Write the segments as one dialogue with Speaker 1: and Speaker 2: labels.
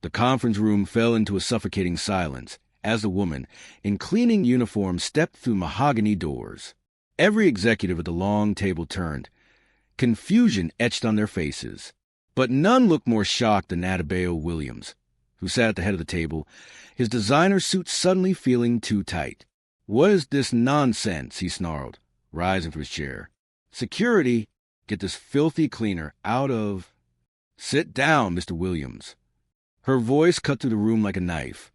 Speaker 1: The conference room fell into a suffocating silence as the woman, in cleaning uniform, stepped through mahogany doors. Every executive at the long table turned, confusion etched on their faces. But none looked more shocked than Adebayo Williams, who sat at the head of the table, his designer suit suddenly feeling too tight. "What is this nonsense?" he snarled, rising from his chair. "Security, get this filthy cleaner out of—" "Sit down, Mr. Williams." Her voice cut through the room like a knife.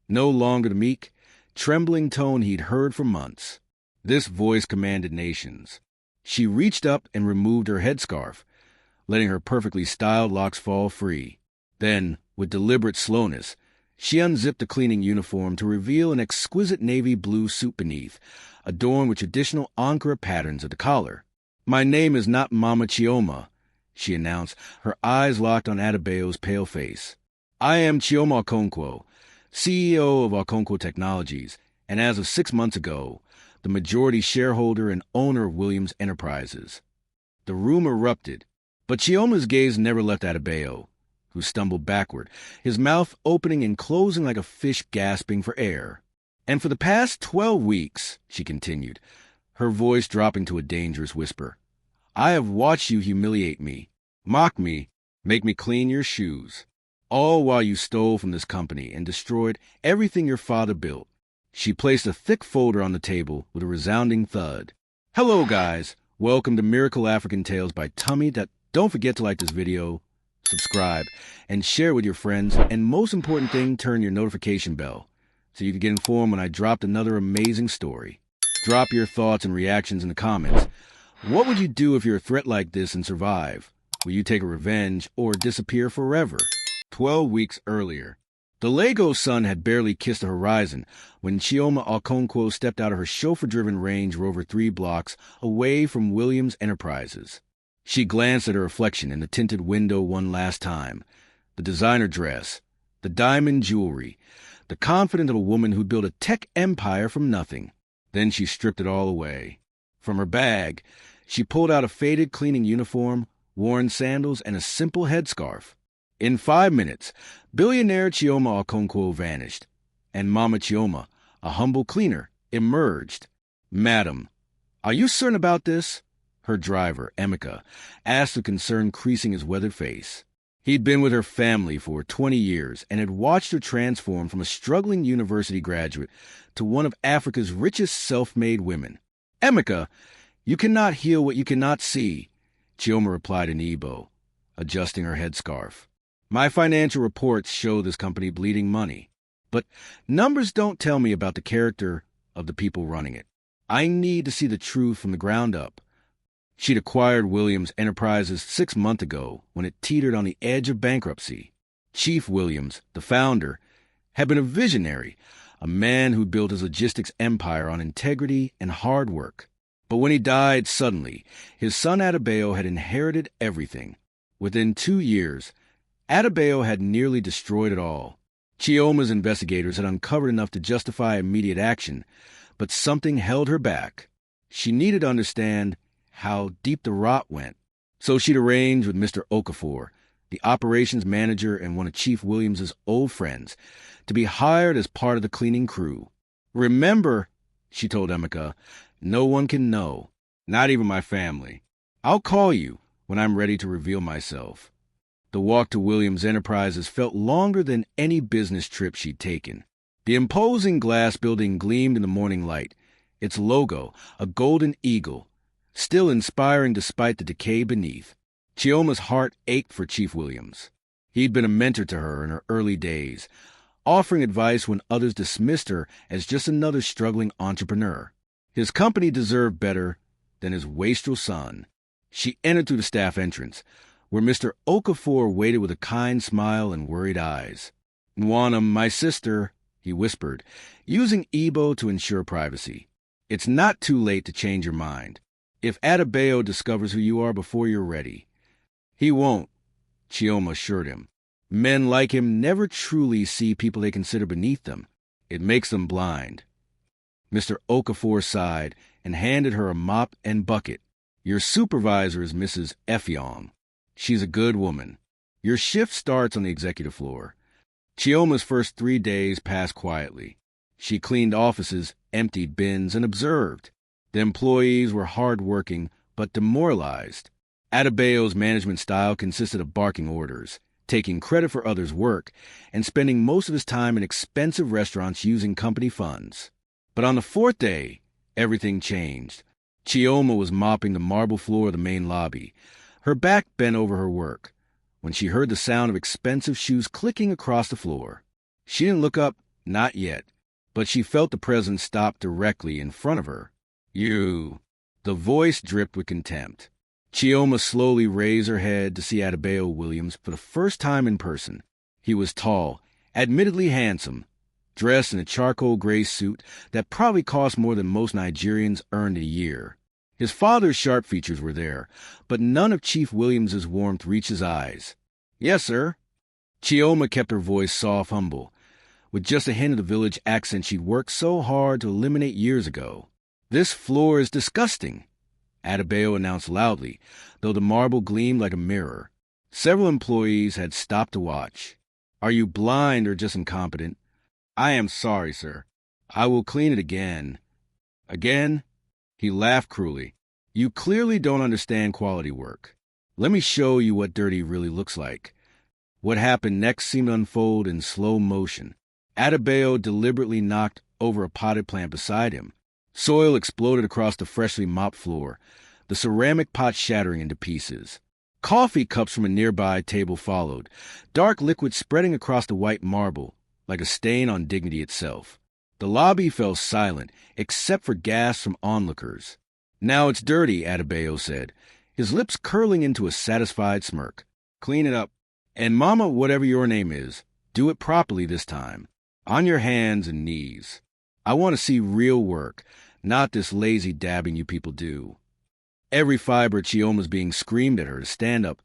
Speaker 1: No longer the meek, trembling tone he'd heard for months. This voice commanded nations. She reached up and removed her headscarf, letting her perfectly styled locks fall free. Then, with deliberate slowness, she unzipped the cleaning uniform to reveal an exquisite navy blue suit beneath, adorned with traditional Ankara patterns at the collar. "My name is not Mama Chioma," she announced, her eyes locked on Adebayo's pale face. "I am Chioma Okonkwo, CEO of Okonkwo Technologies, and as of 6 months ago, the majority shareholder and owner of Williams Enterprises." The room erupted, but Chioma's gaze never left Adebayo, who stumbled backward, his mouth opening and closing like a fish gasping for air. "And for the past 12 weeks," she continued, her voice dropping to a dangerous whisper, "I have watched you humiliate me, mock me, make me clean your shoes, all while you stole from this company and destroyed everything your father built." She placed a thick folder on the table with a resounding thud. "Hello, guys. Welcome to Miracle African Tales by Tummy. Don't forget to like this video, subscribe, and share with your friends, and most important thing, turn your notification bell so you can get informed when I dropped another amazing story. Drop your thoughts and reactions in the comments. What would you do if you're a threat like this and survive? Will you take a revenge or disappear forever? 12 weeks earlier, the Lagos sun had barely kissed the horizon when Chioma Okonkwo stepped out of her chauffeur-driven Range Rover 3 blocks away from Williams Enterprises. She glanced at her reflection in the tinted window one last time. The designer dress, the diamond jewelry, the confidence of a woman who'd built a tech empire from nothing. Then she stripped it all away. From her bag, she pulled out a faded cleaning uniform, worn sandals, and a simple headscarf. In 5 minutes, billionaire Chioma Okonkwo vanished, and Mama Chioma, a humble cleaner, emerged. "Madam, are you certain about this?" her driver, Emeka, asked with concern creasing his weathered face. He'd been with her family for 20 years and had watched her transform from a struggling university graduate to one of Africa's richest self-made women. "Emeka, you cannot heal what you cannot see," Chioma replied in Igbo, adjusting her headscarf. "My financial reports show this company bleeding money, but numbers don't tell me about the character of the people running it. I need to see the truth from the ground up." She'd acquired Williams Enterprises 6 months ago when it teetered on the edge of bankruptcy. Chief Williams, the founder, had been a visionary, a man who built his logistics empire on integrity and hard work. But when he died suddenly, his son Adebayo had inherited everything. Within 2 years, Adebayo had nearly destroyed it all. Chioma's investigators had uncovered enough to justify immediate action, but something held her back. She needed to understand how deep the rot went. So she'd arranged with Mr. Okafor, the operations manager and one of Chief Williams's old friends, to be hired as part of the cleaning crew. "Remember," she told Emeka, "no one can know, not even my family. I'll call you when I'm ready to reveal myself." The walk to Williams Enterprises felt longer than any business trip she'd taken. The imposing glass building gleamed in the morning light, its logo, a golden eagle, still inspiring despite the decay beneath. Chioma's heart ached for Chief Williams. He'd been a mentor to her in her early days, offering advice when others dismissed her as just another struggling entrepreneur. His company deserved better than his wastrel son. She entered through the staff entrance, where Mr. Okafor waited with a kind smile and worried eyes. "Nwanam, my sister," he whispered, using Igbo to ensure privacy. "It's not too late to change your mind. If Adebayo discovers who you are before you're ready." "He won't," Chioma assured him. "Men like him never truly see people they consider beneath them. It makes them blind." Mr. Okafor sighed and handed her a mop and bucket. "Your supervisor is Mrs. Effiong. She's a good woman. Your shift starts on the executive floor. Chioma's first 3 days passed quietly. She cleaned offices, emptied bins, and observed. The employees were hard-working, but demoralized. Adebayo's management style consisted of barking orders, taking credit for others' work, and spending most of his time in expensive restaurants using company funds. But on the 4th day, everything changed. Chioma was mopping the marble floor of the main lobby, her back bent over her work, when she heard the sound of expensive shoes clicking across the floor. She didn't look up, not yet, but she felt the presence stop directly in front of her. "You." The voice dripped with contempt. Chioma slowly raised her head to see Adebayo Williams for the first time in person. He was tall, admittedly handsome, dressed in a charcoal gray suit that probably cost more than most Nigerians earned a year. His father's sharp features were there, but none of Chief Williams's warmth reached his eyes. "Yes, sir." Chioma kept her voice soft, humble, with just a hint of the village accent she'd worked so hard to eliminate years ago. "This floor is disgusting," Adebayo announced loudly, though the marble gleamed like a mirror. Several employees had stopped to watch. "Are you blind or just incompetent?" "I am sorry, sir. I will clean it again." "Again?" He laughed cruelly. "You clearly don't understand quality work. Let me show you what dirty really looks like." What happened next seemed to unfold in slow motion. Adebayo deliberately knocked over a potted plant beside him. Soil exploded across the freshly mopped floor, the ceramic pot shattering into pieces. Coffee cups from a nearby table followed, dark liquid spreading across the white marble, like a stain on dignity itself. The lobby fell silent, except for gasps from onlookers. "Now it's dirty," Adebayo said, his lips curling into a satisfied smirk. "Clean it up. And Mama, whatever your name is, do it properly this time. On your hands and knees. I want to see real work, not this lazy dabbing you people do." Every fiber of Chioma's being screamed at her to stand up,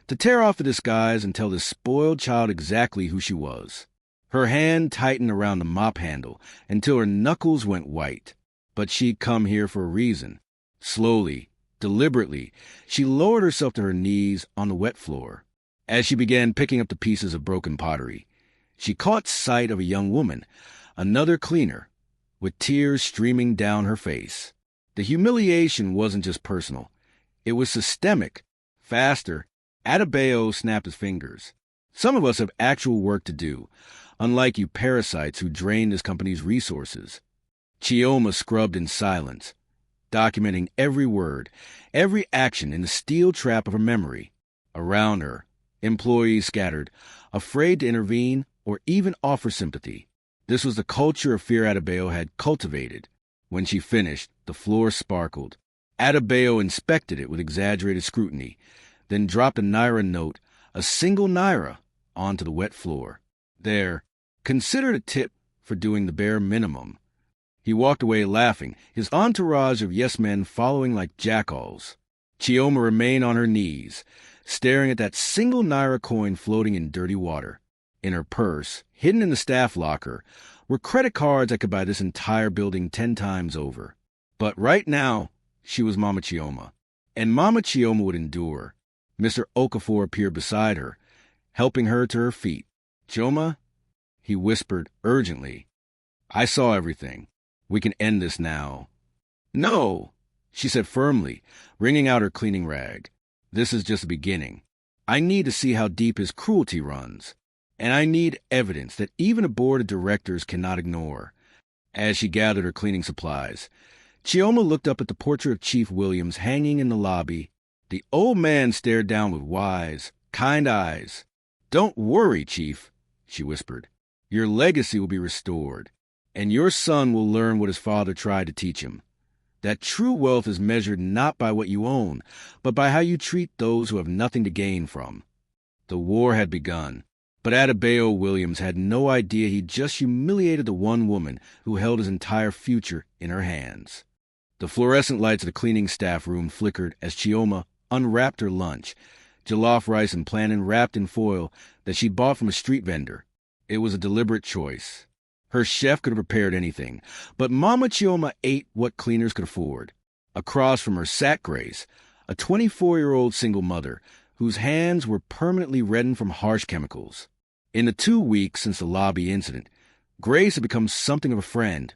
Speaker 1: to tear off the disguise and tell this spoiled child exactly who she was. Her hand tightened around the mop handle until her knuckles went white. But she'd come here for a reason. Slowly, deliberately, she lowered herself to her knees on the wet floor. As she began picking up the pieces of broken pottery, she caught sight of a young woman, another cleaner, with tears streaming down her face. The humiliation wasn't just personal. It was systemic. Faster, Adebayo snapped his fingers. "Some of us have actual work to do, unlike you parasites who drain this company's resources." Chioma scrubbed in silence, documenting every word, every action in the steel trap of her memory. Around her, employees scattered, afraid to intervene or even offer sympathy. This was the culture of fear Adebayo had cultivated. When she finished, the floor sparkled. Adebayo inspected it with exaggerated scrutiny, then dropped a naira note, a single naira, onto the wet floor. "There, consider it a tip for doing the bare minimum." He walked away laughing, his entourage of yes-men following like jackals. Chioma remained on her knees, staring at that single naira coin floating in dirty water. In her purse, hidden in the staff locker, were credit cards that could buy this entire building 10 times over. But right now, she was Mama Chioma, and Mama Chioma would endure. Mr. Okafor appeared beside her, helping her to her feet. "Chioma," he whispered urgently, "I saw everything. We can end this now." "No," she said firmly, wringing out her cleaning rag. "This is just the beginning. I need to see how deep his cruelty runs. And I need evidence that even a board of directors cannot ignore." As she gathered her cleaning supplies, Chioma looked up at the portrait of Chief Williams hanging in the lobby. The old man stared down with wise, kind eyes. "Don't worry, Chief," she whispered. "Your legacy will be restored, and your son will learn what his father tried to teach him. That true wealth is measured not by what you own, but by how you treat those who have nothing to gain from." The war had begun. But Adebayo Williams had no idea he'd just humiliated the one woman who held his entire future in her hands. The fluorescent lights of the cleaning staff room flickered as Chioma unwrapped her lunch, jollof rice and plantain wrapped in foil that she'd bought from a street vendor. It was a deliberate choice. Her chef could have prepared anything, but Mama Chioma ate what cleaners could afford. Across from her sat Grace, a 24-year-old single mother whose hands were permanently reddened from harsh chemicals. In the 2 weeks since the lobby incident, Grace had become something of a friend,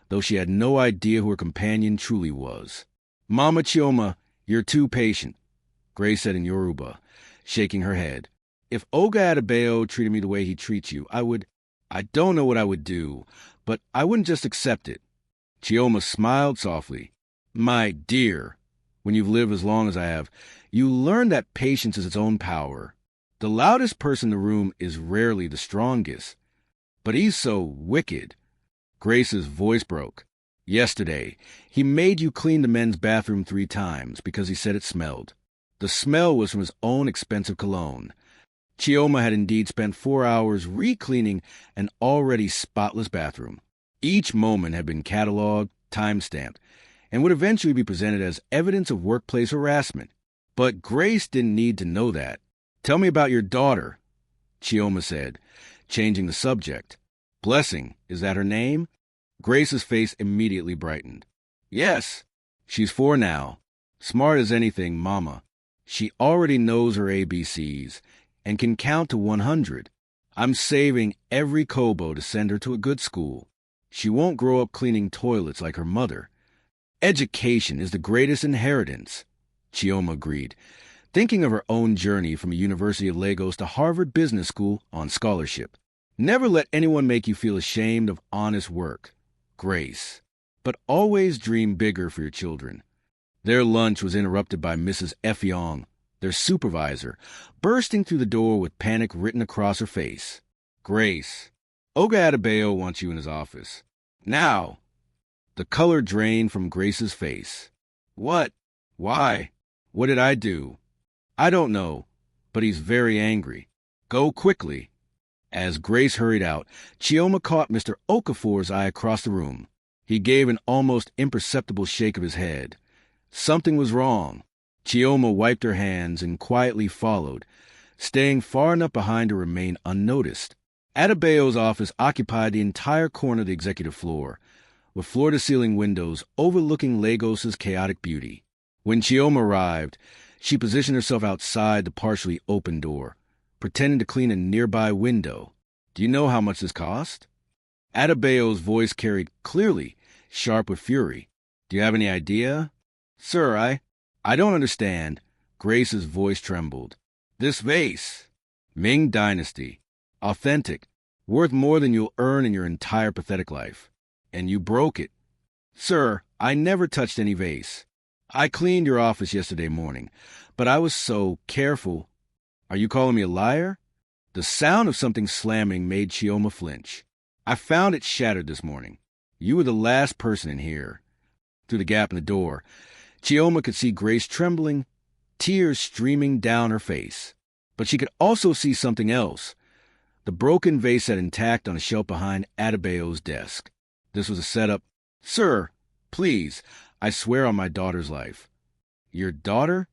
Speaker 1: though she had no idea who her companion truly was. "Mama Chioma, you're too patient," Grace said in Yoruba, shaking her head. "If Oga Adebayo treated me the way he treats you, I don't know what I would do, but I wouldn't just accept it." Chioma smiled softly. "My dear, when you've lived as long as I have, you learn that patience is its own power. The loudest person in the room is rarely the strongest. But he's so wicked." Grace's voice broke. "Yesterday, he made you clean the men's bathroom 3 times because he said it smelled. The smell was from his own expensive cologne." Chioma had indeed spent 4 hours re-cleaning an already spotless bathroom. Each moment had been cataloged, time-stamped, and would eventually be presented as evidence of workplace harassment. But Grace didn't need to know that. "Tell me about your daughter," Chioma said, changing the subject. "Blessing, is that her name?" Grace's face immediately brightened. "Yes, she's 4 now. Smart as anything, Mama. She already knows her ABCs and can count to 100. I'm saving every kobo to send her to a good school. She won't grow up cleaning toilets like her mother. Education is the greatest inheritance," Chioma agreed, thinking of her own journey from the University of Lagos to Harvard Business School on scholarship. "Never let anyone make you feel ashamed of honest work, Grace. But always dream bigger for your children." Their lunch was interrupted by Mrs. Effiong, their supervisor, bursting through the door with panic written across her face. "Grace, Oga Adebayo wants you in his office. Now!" The color drained from Grace's face. "What? Why? What did I do?" "I don't know, but he's very angry. Go quickly." As Grace hurried out, Chioma caught Mr. Okafor's eye across the room. He gave an almost imperceptible shake of his head. Something was wrong. Chioma wiped her hands and quietly followed, staying far enough behind to remain unnoticed. Adebayo's office occupied the entire corner of the executive floor, with floor-to-ceiling windows overlooking Lagos's chaotic beauty. When Chioma arrived, she positioned herself outside the partially open door, pretending to clean a nearby window. "Do you know how much this cost?" Adebayo's voice carried clearly, sharp with fury. "Do you have any idea?" "Sir, I don't understand." Grace's voice trembled. "This vase. Ming Dynasty. Authentic. Worth more than you'll earn in your entire pathetic life. And you broke it." "Sir, I never touched any vase. I cleaned your office yesterday morning, but I was so careful." "Are you calling me a liar?" The sound of something slamming made Chioma flinch. "I found it shattered this morning. You were the last person in here." Through the gap in the door, Chioma could see Grace trembling, tears streaming down her face. But she could also see something else. The broken vase sat intact on a shelf behind Adebayo's desk. This was a setup. "Sir, please, I swear on my daughter's life." "Your daughter?"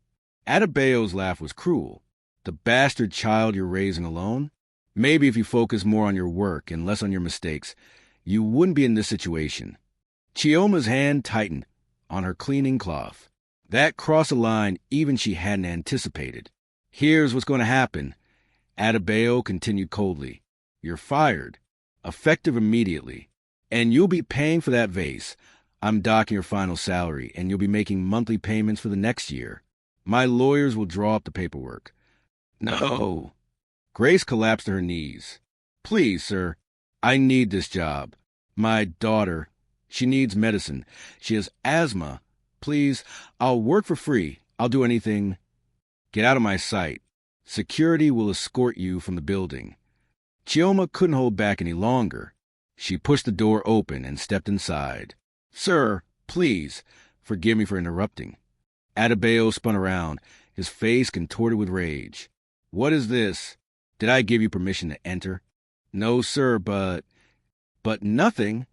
Speaker 1: Adebayo's laugh was cruel. "The bastard child you're raising alone? Maybe if you focus more on your work and less on your mistakes, you wouldn't be in this situation." Chioma's hand tightened on her cleaning cloth. That crossed a line even she hadn't anticipated. "Here's what's going to happen," Adebayo continued coldly. "You're fired, effective immediately. And you'll be paying for that vase. I'm docking your final salary, and you'll be making monthly payments for the next year. My lawyers will draw up the paperwork." "No." Grace collapsed to her knees. "Please, sir, I need this job. My daughter, she needs medicine. She has asthma. Please, I'll work for free. I'll do anything." "Get out of my sight. Security will escort you from the building." Chioma couldn't hold back any longer. She pushed the door open and stepped inside. "Sir, please, forgive me for interrupting." Adebayo spun around, his face contorted with rage. "What is this? Did I give you permission to enter?" "No, sir, but nothing."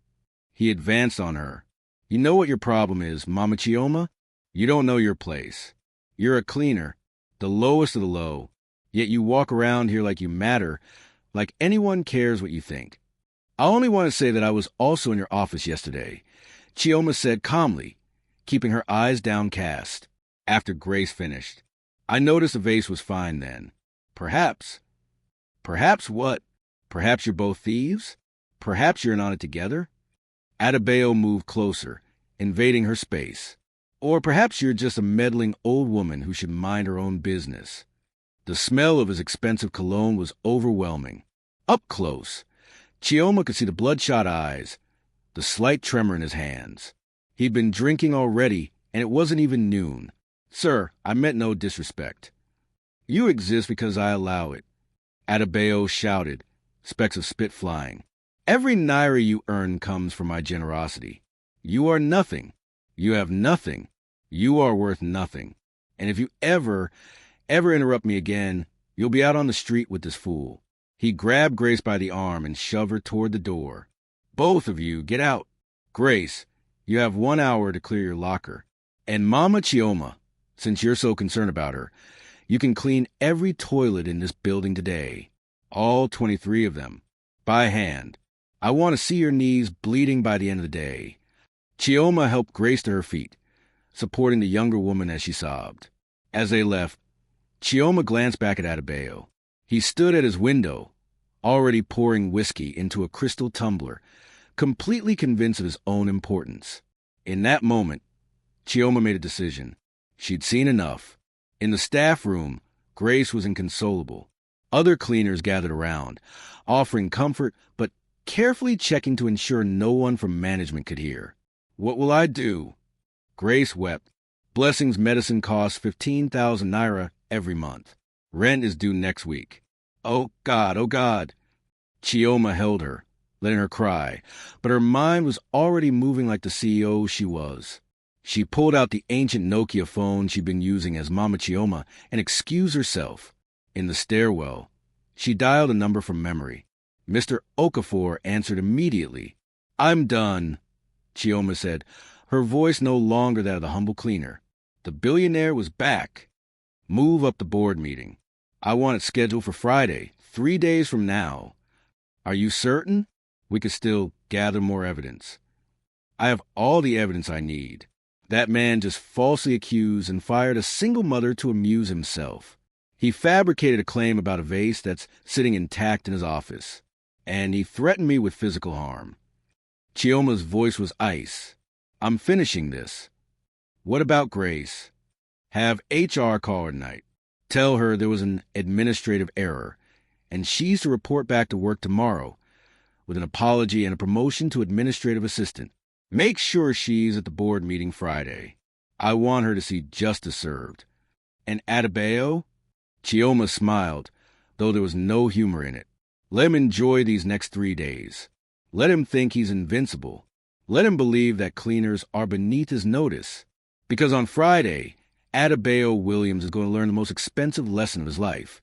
Speaker 1: He advanced on her. "You know what your problem is, Mama Chioma? You don't know your place. You're a cleaner, the lowest of the low, yet you walk around here like you matter, like anyone cares what you think. I only want to say that I was also in your office yesterday," Chioma said calmly, keeping her eyes downcast. After Grace finished, "I noticed the vase was fine then. Perhaps." "Perhaps what?" Perhaps you're both thieves? Perhaps you're in on it together? Adebayo moved closer, invading her space. Or perhaps you're just a meddling old woman who should mind her own business. The smell of his expensive cologne was overwhelming. Up close, Chioma could see the bloodshot eyes, the slight tremor in his hands. He'd been drinking already, and it wasn't even noon. Sir, I meant no disrespect. You exist because I allow it, Adebayo shouted, specks of spit flying. Every naira you earn comes from my generosity. You are nothing. You have nothing. You are worth nothing. And if you ever interrupt me again, you'll be out on the street with this fool. He grabbed Grace by the arm and shoved her toward the door. Both of you, get out. Grace, you have 1 hour to clear your locker. And Mama Chioma, since you're so concerned about her, you can clean every toilet in this building today. All 23 of them. By hand. I want to see your knees bleeding by the end of the day. Chioma helped Grace to her feet, supporting the younger woman as she sobbed. As they left, Chioma glanced back at Adebayo. He stood at his window, already pouring whiskey into a crystal tumbler, completely convinced of his own importance. In that moment, Chioma made a decision. She'd seen enough. In the staff room, Grace was inconsolable. Other cleaners gathered around, offering comfort, but carefully checking to ensure no one from management could hear. What will I do? Grace wept. Blessing's medicine costs 15,000 naira every month. Rent is due next week. Oh God, oh God. Chioma held her, letting her cry, but her mind was already moving like the CEO she was. She pulled out the ancient Nokia phone she'd been using as Mama Chioma and excused herself. In the stairwell, she dialed a number from memory. Mr. Okafor answered immediately. I'm done, Chioma said, her voice no longer that of the humble cleaner. The billionaire was back. Move up the board meeting. I want it scheduled for Friday, 3 days from now. Are you certain? We could still gather more evidence. I have all the evidence I need. That man just falsely accused and fired a single mother to amuse himself. He fabricated a claim about a vase that's sitting intact in his office. And he threatened me with physical harm. Chioma's voice was ice. I'm finishing this. What about Grace? Have HR call her tonight. Tell her there was an administrative error, and she's to report back to work tomorrow with an apology and a promotion to administrative assistant. Make sure she's at the board meeting Friday. I want her to see justice served. And Adebayo? Chioma smiled, though there was no humor in it. Let him enjoy these next 3 days. Let him think he's invincible. Let him believe that cleaners are beneath his notice. Because on Friday, Adebayo Williams is going to learn the most expensive lesson of his life.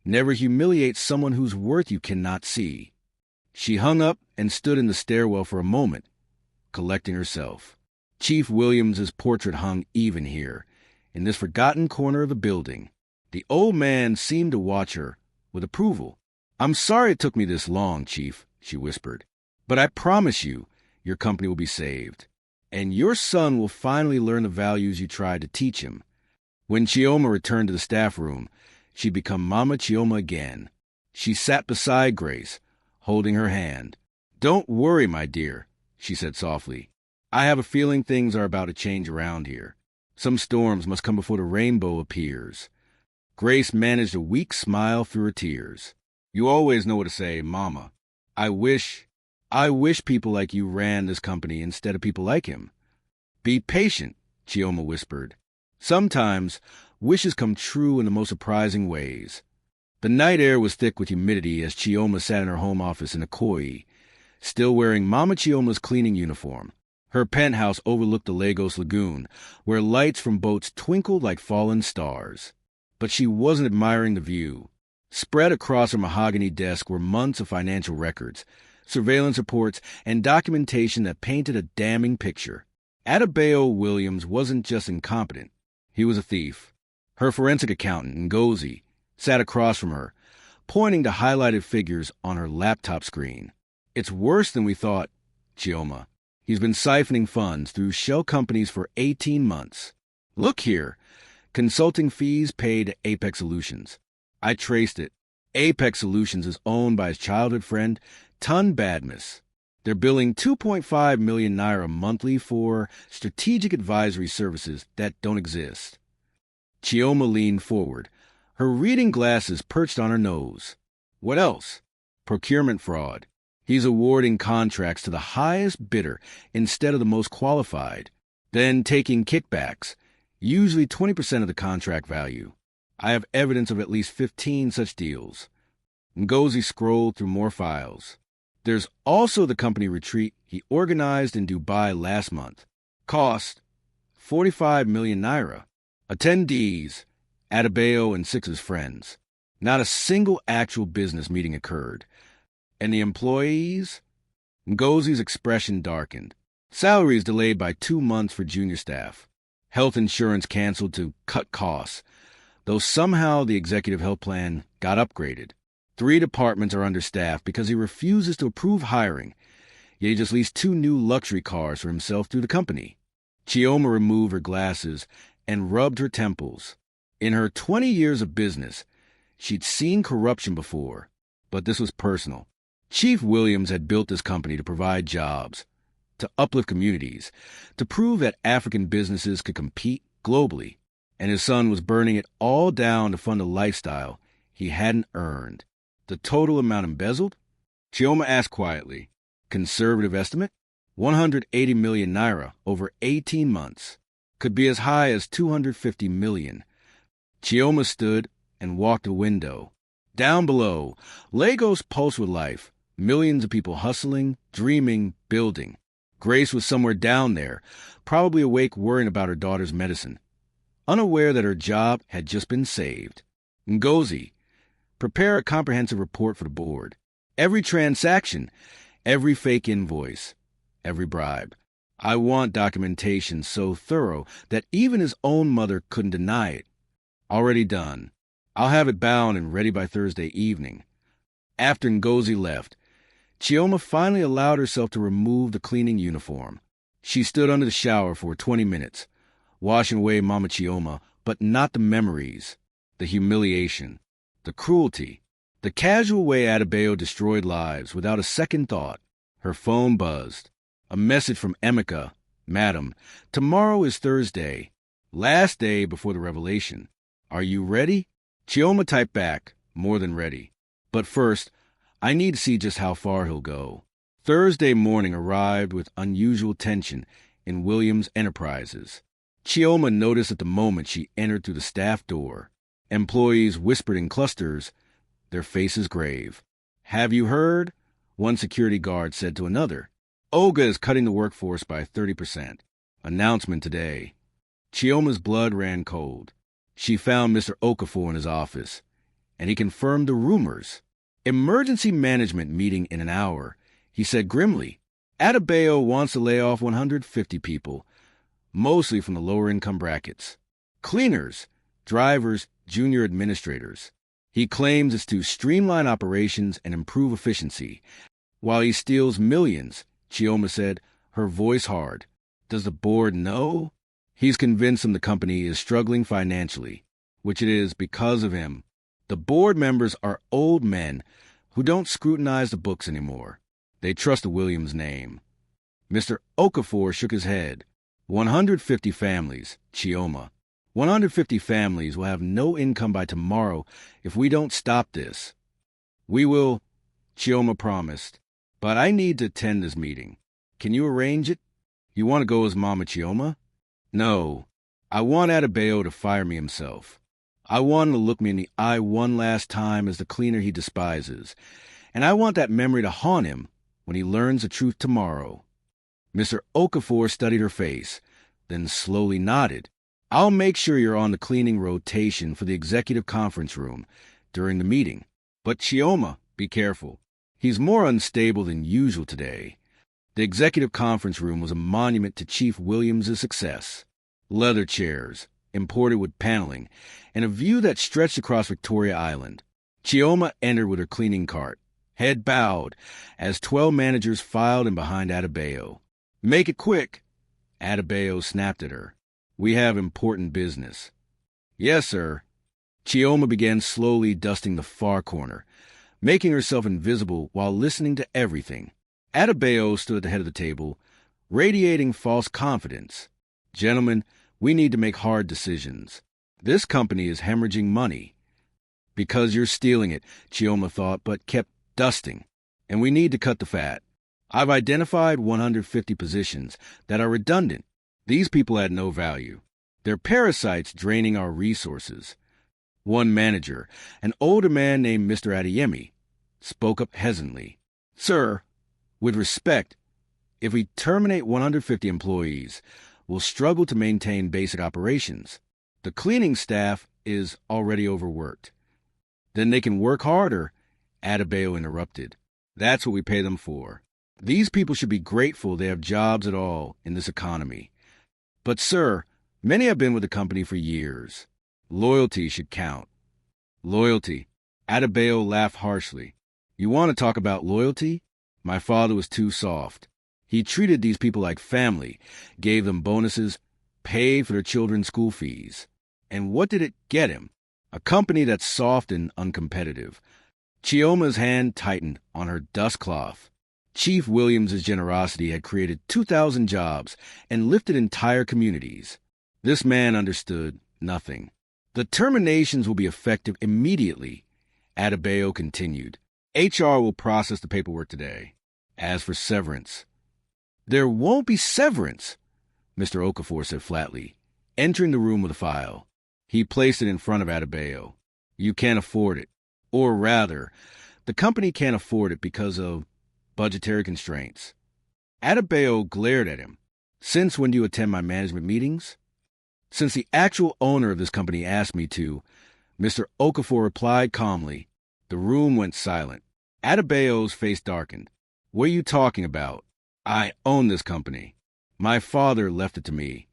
Speaker 1: Never humiliate someone whose worth you cannot see. She hung up and stood in the stairwell for a moment, collecting herself. Chief Williams's portrait hung even here, in this forgotten corner of the building. The old man seemed to watch her with approval. I'm sorry it took me this long, Chief, she whispered. But I promise you, your company will be saved. And your son will finally learn the values you tried to teach him. When Chioma returned to the staff room, she'd become Mama Chioma again. She sat beside Grace, holding her hand. Don't worry, my dear, she said softly. I have a feeling things are about to change around here. Some storms must come before the rainbow appears. Grace managed a weak smile through her tears. You always know what to say, Mama. I wish people like you ran this company instead of people like him. Be patient, Chioma whispered. Sometimes wishes come true in the most surprising ways. The night air was thick with humidity as Chioma sat in her home office in a koi, still wearing Mama Chioma's cleaning uniform. Her penthouse overlooked the Lagos Lagoon, where lights from boats twinkled like fallen stars. But she wasn't admiring the view. Spread across her mahogany desk were months of financial records, surveillance reports, and documentation that painted a damning picture. Adebayo Williams wasn't just incompetent. He was a thief. Her forensic accountant, Ngozi, sat across from her, pointing to highlighted figures on her laptop screen. It's worse than we thought, Chioma. He's been siphoning funds through shell companies for 18 months. Look here. Consulting fees paid to Apex Solutions. I traced it. Apex Solutions is owned by his childhood friend, Tun Badmus. They're billing 2.5 million naira monthly for strategic advisory services that don't exist. Chioma leaned forward, her reading glasses perched on her nose. What else? Procurement fraud. He's awarding contracts to the highest bidder instead of the most qualified, then taking kickbacks, usually 20% of the contract value. I have evidence of at least 15 such deals. Ngozi scrolled through more files. There's also the company retreat he organized in Dubai last month. Cost, 45 million naira. Attendees, Adebayo and 6 of his friends. Not a single actual business meeting occurred. And the employees? Ngozi's expression darkened. Salaries delayed by 2 months for junior staff. Health insurance canceled to cut costs, though somehow the executive health plan got upgraded. 3 departments are understaffed because he refuses to approve hiring, yet he just leased 2 new luxury cars for himself through the company. Chioma removed her glasses and rubbed her temples. In her 20 years of business, she'd seen corruption before, but this was personal. Chief Williams had built this company to provide jobs, to uplift communities, to prove that African businesses could compete globally, and his son was burning it all down to fund a lifestyle he hadn't earned. The total amount embezzled? Chioma asked quietly. Conservative estimate? 180 million naira over 18 months. Could be as high as 250 million. Chioma stood and walked to a window. Down below, Lagos pulsed with life. Millions of people hustling, dreaming, building. Grace was somewhere down there, probably awake worrying about her daughter's medicine, unaware that her job had just been saved. Ngozi, prepare a comprehensive report for the board. Every transaction, every fake invoice, every bribe. I want documentation so thorough that even his own mother couldn't deny it. Already done. I'll have it bound and ready by Thursday evening. After Ngozi left, Chioma finally allowed herself to remove the cleaning uniform. She stood under the shower for 20 minutes, washing away Mama Chioma, but not the memories, the humiliation, the cruelty, the casual way Adebayo destroyed lives without a second thought. Her phone buzzed. A message from Emeka. Madam, tomorrow is Thursday, last day before the revelation. Are you ready? Chioma typed back, more than ready. But first, I need to see just how far he'll go. Thursday morning arrived with unusual tension in Williams Enterprises. Chioma noticed at the moment she entered through the staff door. Employees whispered in clusters, their faces grave. Have you heard? One security guard said to another. Olga is cutting the workforce by 30%. Announcement today. Chioma's blood ran cold. She found Mr. Okafor in his office, and he confirmed the rumors. Emergency management meeting in an hour, he said grimly. Adebayo wants to lay off 150 people, mostly from the lower income brackets. Cleaners, drivers, junior administrators. He claims it's to streamline operations and improve efficiency, while he steals millions, Chioma said, her voice hard. Does the board know? He's convinced them the company is struggling financially, which it is because of him. The board members are old men who don't scrutinize the books anymore. They trust the Williams name. Mr. Okafor shook his head. 150 families, Chioma. 150 families will have no income by tomorrow if we don't stop this. We will, Chioma promised. But I need to attend this meeting. Can you arrange it? You want to go as Mama Chioma? No. I want Adebayo to fire me himself. I want him to look me in the eye one last time as the cleaner he despises, and I want that memory to haunt him when he learns the truth tomorrow. Mr. Okafor studied her face, then slowly nodded. I'll make sure you're on the cleaning rotation for the executive conference room during the meeting. But Chioma, be careful. He's more unstable than usual today. The executive conference room was a monument to Chief Williams' success. Leather chairs, imported with paneling, and a view that stretched across Victoria Island. Chioma entered with her cleaning cart, head bowed, as 12 managers filed in behind Adebayo. Make it quick, Adebayo snapped at her. We have important business. Yes, sir. Chioma began slowly dusting the far corner, making herself invisible while listening to everything. Adebayo stood at the head of the table, radiating false confidence. Gentlemen, we need to make hard decisions. This company is hemorrhaging money. Because you're stealing it, Chioma thought, but kept dusting. And we need to cut the fat. I've identified 150 positions that are redundant. These people add no value. They're parasites draining our resources. One manager, an older man named Mr. Adeyemi, spoke up hesitantly. Sir, with respect, if we terminate 150 employees, we'll struggle to maintain basic operations. The cleaning staff is already overworked. Then they can work harder, Adebayo interrupted. That's what we pay them for. These people should be grateful they have jobs at all in this economy. But, sir, many have been with the company for years. Loyalty should count. Loyalty. Adebayo laughed harshly. You want to talk about loyalty? My father was too soft. He treated these people like family, gave them bonuses, paid for their children's school fees. And what did it get him? A company that's soft and uncompetitive. Chioma's hand tightened on her dust cloth. Chief Williams's generosity had created 2,000 jobs and lifted entire communities. This man understood nothing. The terminations will be effective immediately, Adebayo continued. HR will process the paperwork today. As for severance, there won't be severance, Mr. Okafor said flatly, entering the room with a file. He placed it in front of Adebayo. You can't afford it. Or rather, the company can't afford it because of budgetary constraints. Adebayo glared at him. Since when do you attend my management meetings? Since the actual owner of this company asked me to, Mr. Okafor replied calmly. The room went silent. Adebayo's face darkened. What are you talking about? I own this company. My father left it to me.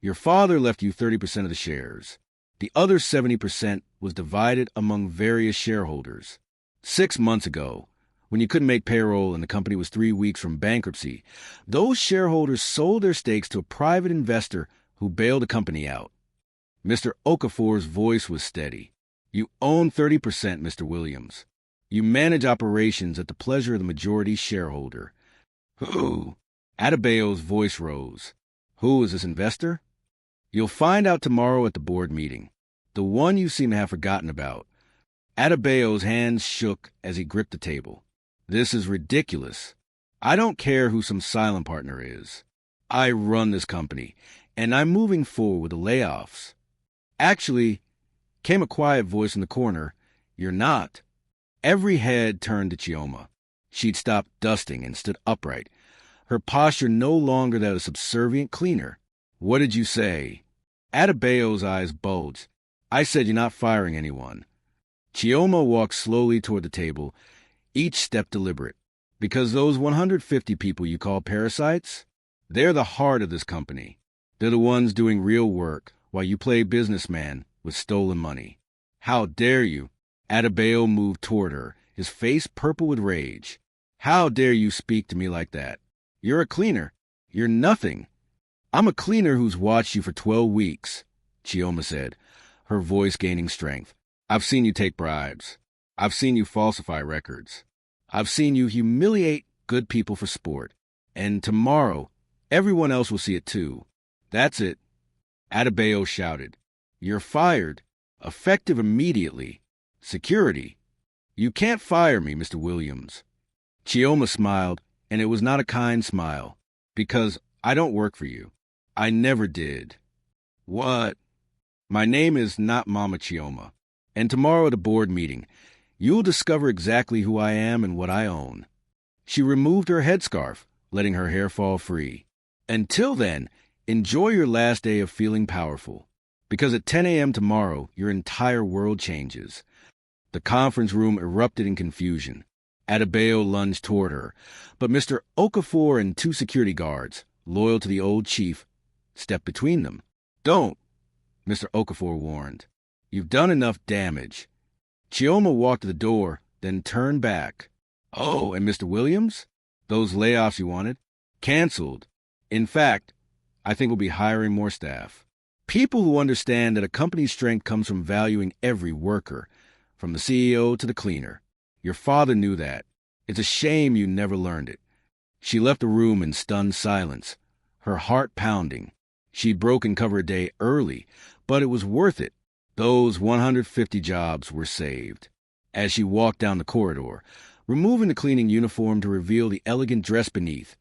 Speaker 1: Your father left you 30% of the shares. The other 70% was divided among various shareholders. 6 months ago, when you couldn't make payroll and the company was 3 weeks from bankruptcy, those shareholders sold their stakes to a private investor who bailed the company out. Mr. Okafor's voice was steady. You own 30%, Mr. Williams. You manage operations at the pleasure of the majority shareholder. Who? Adebayo's voice rose. Who is this investor? You'll find out tomorrow at the board meeting. The one you seem to have forgotten about. Adebayo's hands shook as he gripped the table. This is ridiculous. I don't care who some silent partner is. I run this company, and I'm moving forward with the layoffs. Actually, came a quiet voice in the corner. You're not. Every head turned to Chioma. She'd stopped dusting and stood upright, her posture no longer that of a subservient cleaner. What did you say? Adebayo's eyes bulged. I said you're not firing anyone. Chioma walked slowly toward the table, each step deliberate. Because those 150 people you call parasites, they're the heart of this company. They're the ones doing real work while you play businessman with stolen money. How dare you? Adebayo moved toward her, his face purple with rage. How dare you speak to me like that? You're a cleaner. You're nothing. I'm a cleaner who's watched you for 12 weeks, Chioma said, her voice gaining strength. I've seen you take bribes. I've seen you falsify records. I've seen you humiliate good people for sport. And tomorrow, everyone else will see it too. That's it. Adebayo shouted. You're fired. Effective immediately. Security. You can't fire me, Mr. Williams. Chioma smiled, and it was not a kind smile, because I don't work for you. I never did. What? My name is not Mama Chioma, and tomorrow at a board meeting, you'll discover exactly who I am and what I own. She removed her headscarf, letting her hair fall free. Until then, enjoy your last day of feeling powerful, because at 10 a.m. tomorrow, your entire world changes. The conference room erupted in confusion. Adebayo lunged toward her, but Mr. Okafor and 2 security guards, loyal to the old chief, stepped between them. Don't, Mr. Okafor warned. You've done enough damage. Chioma walked to the door, then turned back. Oh, and Mr. Williams? Those layoffs you wanted? Canceled. In fact, I think we'll be hiring more staff. People who understand that a company's strength comes from valuing every worker, from the CEO to the cleaner. Your father knew that. It's a shame you never learned it. She left the room in stunned silence, her heart pounding. She'd broken cover a day early, but it was worth it. Those 150 jobs were saved. As she walked down the corridor, removing the cleaning uniform to reveal the elegant dress beneath,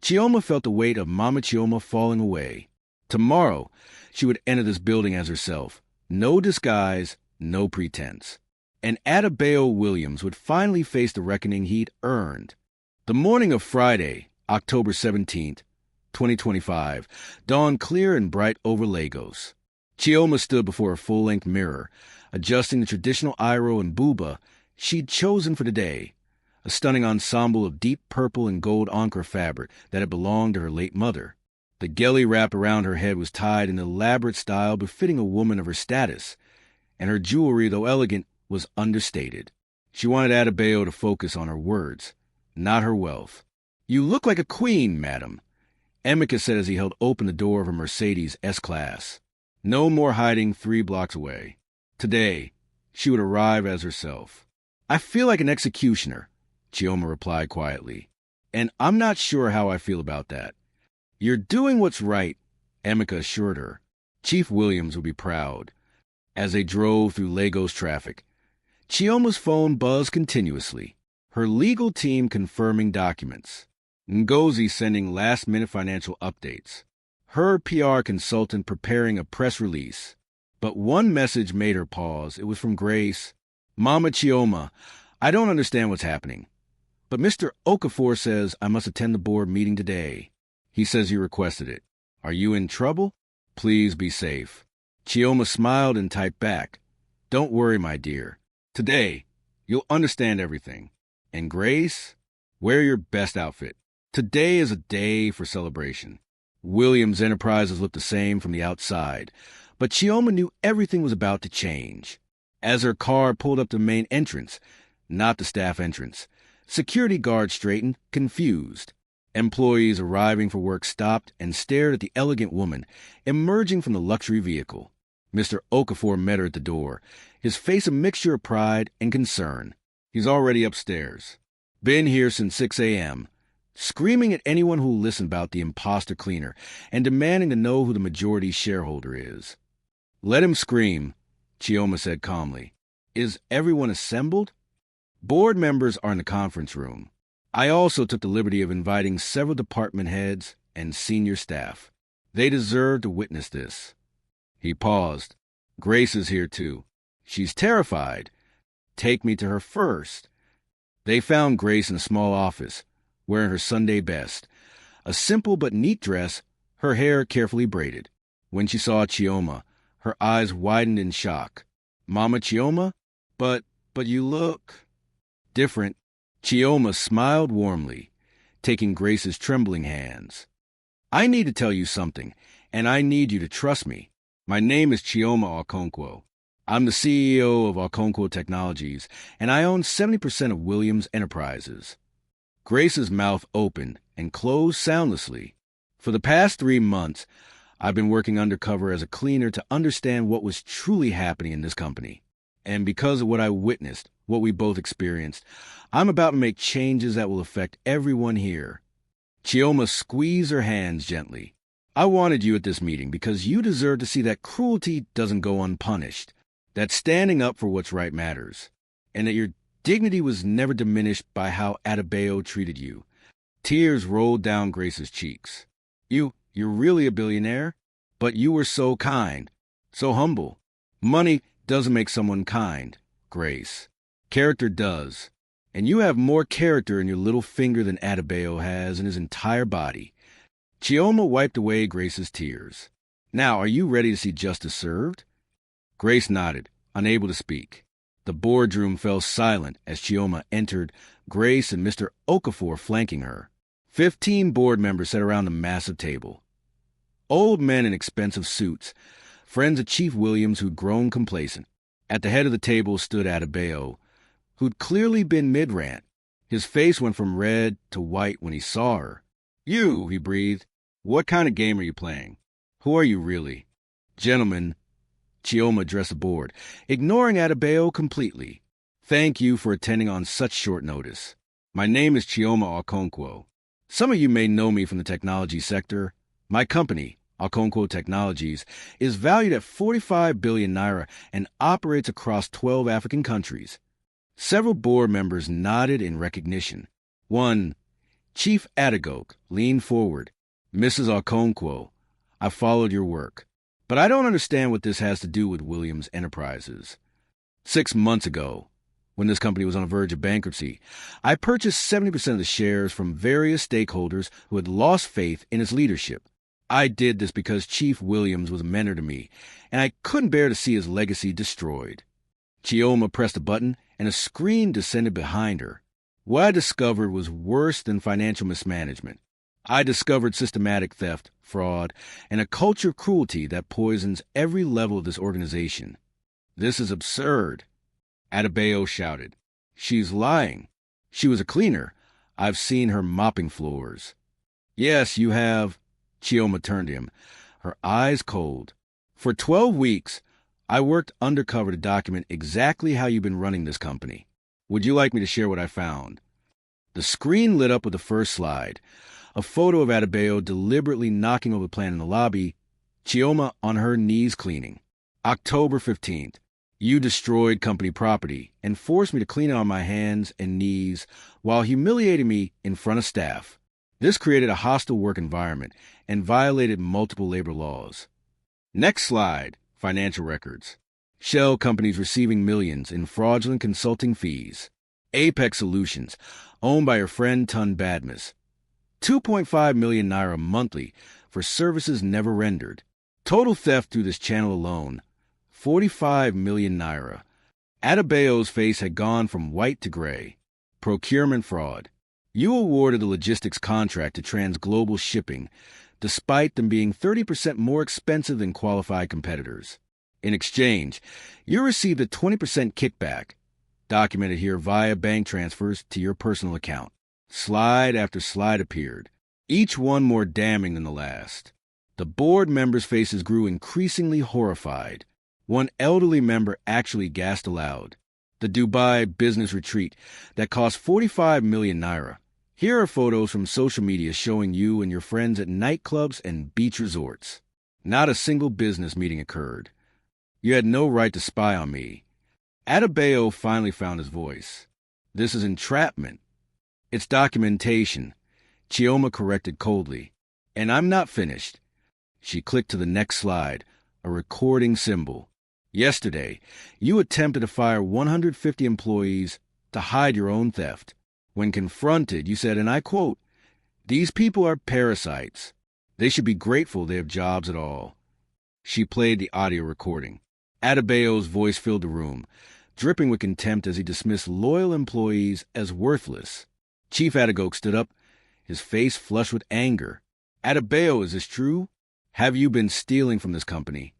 Speaker 1: Chioma felt the weight of Mama Chioma falling away. Tomorrow, she would enter this building as herself. No disguise, no pretense. And Adebayo Williams would finally face the reckoning he'd earned. The morning of Friday, October 17th, 2025, dawned clear and bright over Lagos. Chioma stood before a full-length mirror, adjusting the traditional iro and buba she'd chosen for the day, a stunning ensemble of deep purple and gold ochre fabric that had belonged to her late mother. The geli wrapped around her head was tied in an elaborate style befitting a woman of her status, and her jewelry, though elegant, was understated. She wanted Adebayo to focus on her words, not her wealth. "You look like a queen, madam," Emeka said as he held open the door of her Mercedes S-Class. No more hiding 3 blocks away. Today, she would arrive as herself. "I feel like an executioner," Chioma replied quietly, "and I'm not sure how I feel about that." "You're doing what's right," Emeka assured her. Chief Williams would be proud. As they drove through Lagos traffic, Chioma's phone buzzed continuously, her legal team confirming documents, Ngozi sending last-minute financial updates, her PR consultant preparing a press release. But one message made her pause. It was from Grace. "Mama Chioma, I don't understand what's happening, but Mr. Okafor says I must attend the board meeting today. He says you requested it. Are you in trouble? Please be safe." Chioma smiled and typed back, "Don't worry, my dear. Today, you'll understand everything. And Grace, wear your best outfit. Today is a day for celebration." Williams Enterprises looked the same from the outside, but Chioma knew everything was about to change. As her car pulled up to the main entrance, not the staff entrance, security guards straightened, confused. Employees arriving for work stopped and stared at the elegant woman emerging from the luxury vehicle. Mr. Okafor met her at the door, his face a mixture of pride and concern. "He's already upstairs. Been here since 6 a.m., screaming at anyone who'll listen about the imposter cleaner and demanding to know who the majority shareholder is." "Let him scream," Chioma said calmly. "Is everyone assembled?" "Board members are in the conference room. I also took the liberty of inviting several department heads and senior staff. They deserve to witness this." He paused. "Grace is here too. She's terrified. Take me to her first." They found Grace in a small office, wearing her Sunday best, a simple but neat dress, her hair carefully braided. When she saw Chioma, her eyes widened in shock. "Mama Chioma? But you look different." Chioma smiled warmly, taking Grace's trembling hands. "I need to tell you something, and I need you to trust me. My name is Chioma Okonkwo. I'm the CEO of Okonkwo Technologies, and I own 70% of Williams Enterprises." Grace's mouth opened and closed soundlessly. "For the past 3 months, I've been working undercover as a cleaner to understand what was truly happening in this company. And because of what I witnessed, what we both experienced, I'm about to make changes that will affect everyone here." Chioma squeezed her hands gently. "I wanted you at this meeting because you deserve to see that cruelty doesn't go unpunished, that standing up for what's right matters, and that your dignity was never diminished by how Adebayo treated you." Tears rolled down Grace's cheeks. You're really a billionaire? But you were so kind, so humble." "Money doesn't make someone kind, Grace. Character does. And you have more character in your little finger than Adebayo has in his entire body." Chioma wiped away Grace's tears. "Now, are you ready to see justice served?" Grace nodded, unable to speak. The boardroom fell silent as Chioma entered, Grace and Mr. Okafor flanking her. 15 board members sat around the massive table. Old men in expensive suits, friends of Chief Williams who'd grown complacent. At the head of the table stood Adebayo, who'd clearly been mid-rant. His face went from red to white when he saw her. "You," he breathed. "What kind of game are you playing? Who are you really?" Gentlemen, Chioma addressed the board, ignoring Adebayo completely. Thank you for attending on such short notice. My name is Chioma Okonkwo. Some of you may know me from the technology sector. My company, Okonkwo Technologies, is valued at 45 billion naira and operates across 12 African countries. Several board members nodded in recognition. One, Chief Adegoke, leaned forward. Mrs. Okonkwo, I followed your work, but I don't understand what this has to do with Williams Enterprises. 6 months ago, when this company was on the verge of bankruptcy, I purchased 70% of the shares from various stakeholders who had lost faith in its leadership. I did this because Chief Williams was a mentor to me, and I couldn't bear to see his legacy destroyed. Chioma pressed a button, and a screen descended behind her. What I discovered was worse than financial mismanagement. I discovered systematic theft, fraud, and a culture of cruelty that poisons every level of this organization. This is absurd. Adebayo shouted. She's lying. She was a cleaner. I've seen her mopping floors. Yes, you have. Chioma turned to him, her eyes cold. For 12 weeks, I worked undercover to document exactly how you've been running this company. Would you like me to share what I found? The screen lit up with the first slide, a photo of Adebayo deliberately knocking over the plant in the lobby, Chioma on her knees cleaning. October 15th. You destroyed company property and forced me to clean it on my hands and knees while humiliating me in front of staff. This created a hostile work environment and violated multiple labor laws. Next slide, financial records. Shell companies receiving millions in fraudulent consulting fees. Apex Solutions, owned by her friend Tun Badmus. 2.5 million naira monthly for services never rendered. Total theft through this channel alone, 45 million naira. Adebayo's face had gone from white to gray. Procurement fraud. You awarded the logistics contract to Transglobal Shipping, despite them being 30% more expensive than qualified competitors. In exchange, you received a 20% kickback, documented here via bank transfers to your personal account. Slide after slide appeared, each one more damning than the last. The board members' faces grew increasingly horrified. One elderly member actually gasped aloud. The Dubai business retreat that cost 45 million naira. Here are photos from social media showing you and your friends at nightclubs and beach resorts. Not a single business meeting occurred. You had no right to spy on me. Adebayo finally found his voice. This is entrapment. It's documentation, Chioma corrected coldly. And I'm not finished. She clicked to the next slide, a recording symbol. Yesterday, you attempted to fire 150 employees to hide your own theft. When confronted, you said, and I quote, "These people are parasites. They should be grateful they have jobs at all." She played the audio recording. Adebayo's voice filled the room, dripping with contempt as he dismissed loyal employees as worthless. Chief Adegoke stood up, his face flushed with anger. Adebayo, is this true? Have you been stealing from this company?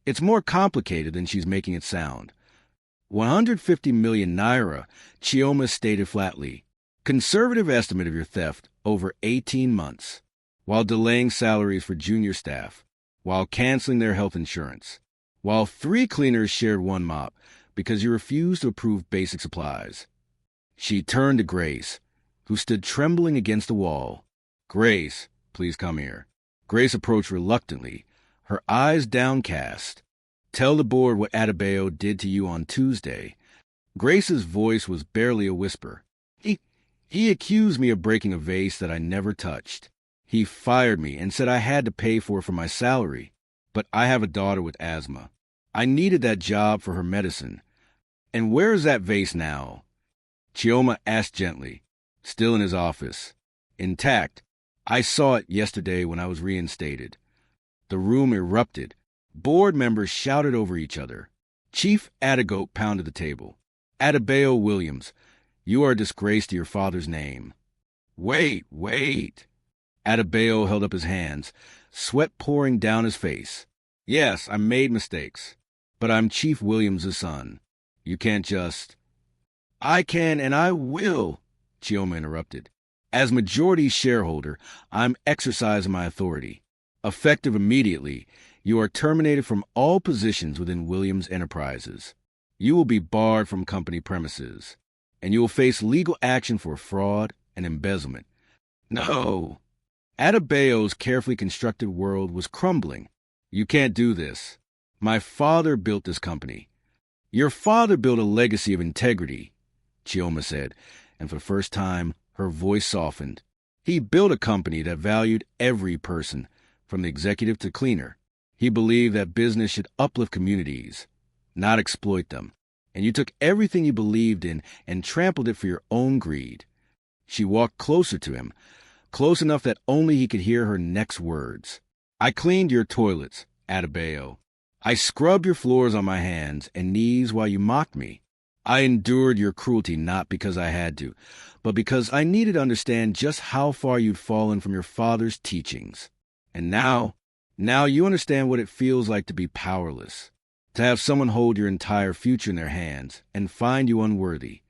Speaker 1: It's more complicated than she's making it sound. 150 million naira, Chioma stated flatly. Conservative estimate of your theft over 18 months, while delaying salaries for junior staff, while canceling their health insurance, while 3 cleaners shared 1 mop because you refused to approve basic supplies. She turned to Grace, who stood trembling against the wall. Grace, please come here. Grace approached reluctantly, her eyes downcast. Tell the board what Adebayo did to you on Tuesday. Grace's voice was barely a whisper. He accused me of breaking a vase that I never touched. He fired me and said I had to pay for it from my salary. But I have a daughter with asthma. I needed that job for her medicine. And where is that vase now? Chioma asked gently. Still in his office. Intact. I saw it yesterday when I was reinstated. The room erupted. Board members shouted over each other. Chief Adegoke pounded the table. Adebayo Williams, you are a disgrace to your father's name. Wait. Adebayo held up his hands, sweat pouring down his face. Yes, I made mistakes, but I'm Chief Williams' son. You can't just... I can and I will, Chioma interrupted. As majority shareholder, I'm exercising my authority. Effective immediately, you are terminated from all positions within Williams Enterprises. You will be barred from company premises, and you will face legal action for fraud and embezzlement. No. Adebayo's carefully constructed world was crumbling. You can't do this. My father built this company. Your father built a legacy of integrity, Chioma said, and for the first time, her voice softened. He built a company that valued every person, from the executive to cleaner. He believed that business should uplift communities, not exploit them. And you took everything you believed in and trampled it for your own greed. She walked closer to him, close enough that only he could hear her next words. I cleaned your toilets, Adebayo. I scrubbed your floors on my hands and knees while you mocked me. I endured your cruelty not because I had to, but because I needed to understand just how far you'd fallen from your father's teachings. And now you understand what it feels like to be powerless, to have someone hold your entire future in their hands and find you unworthy.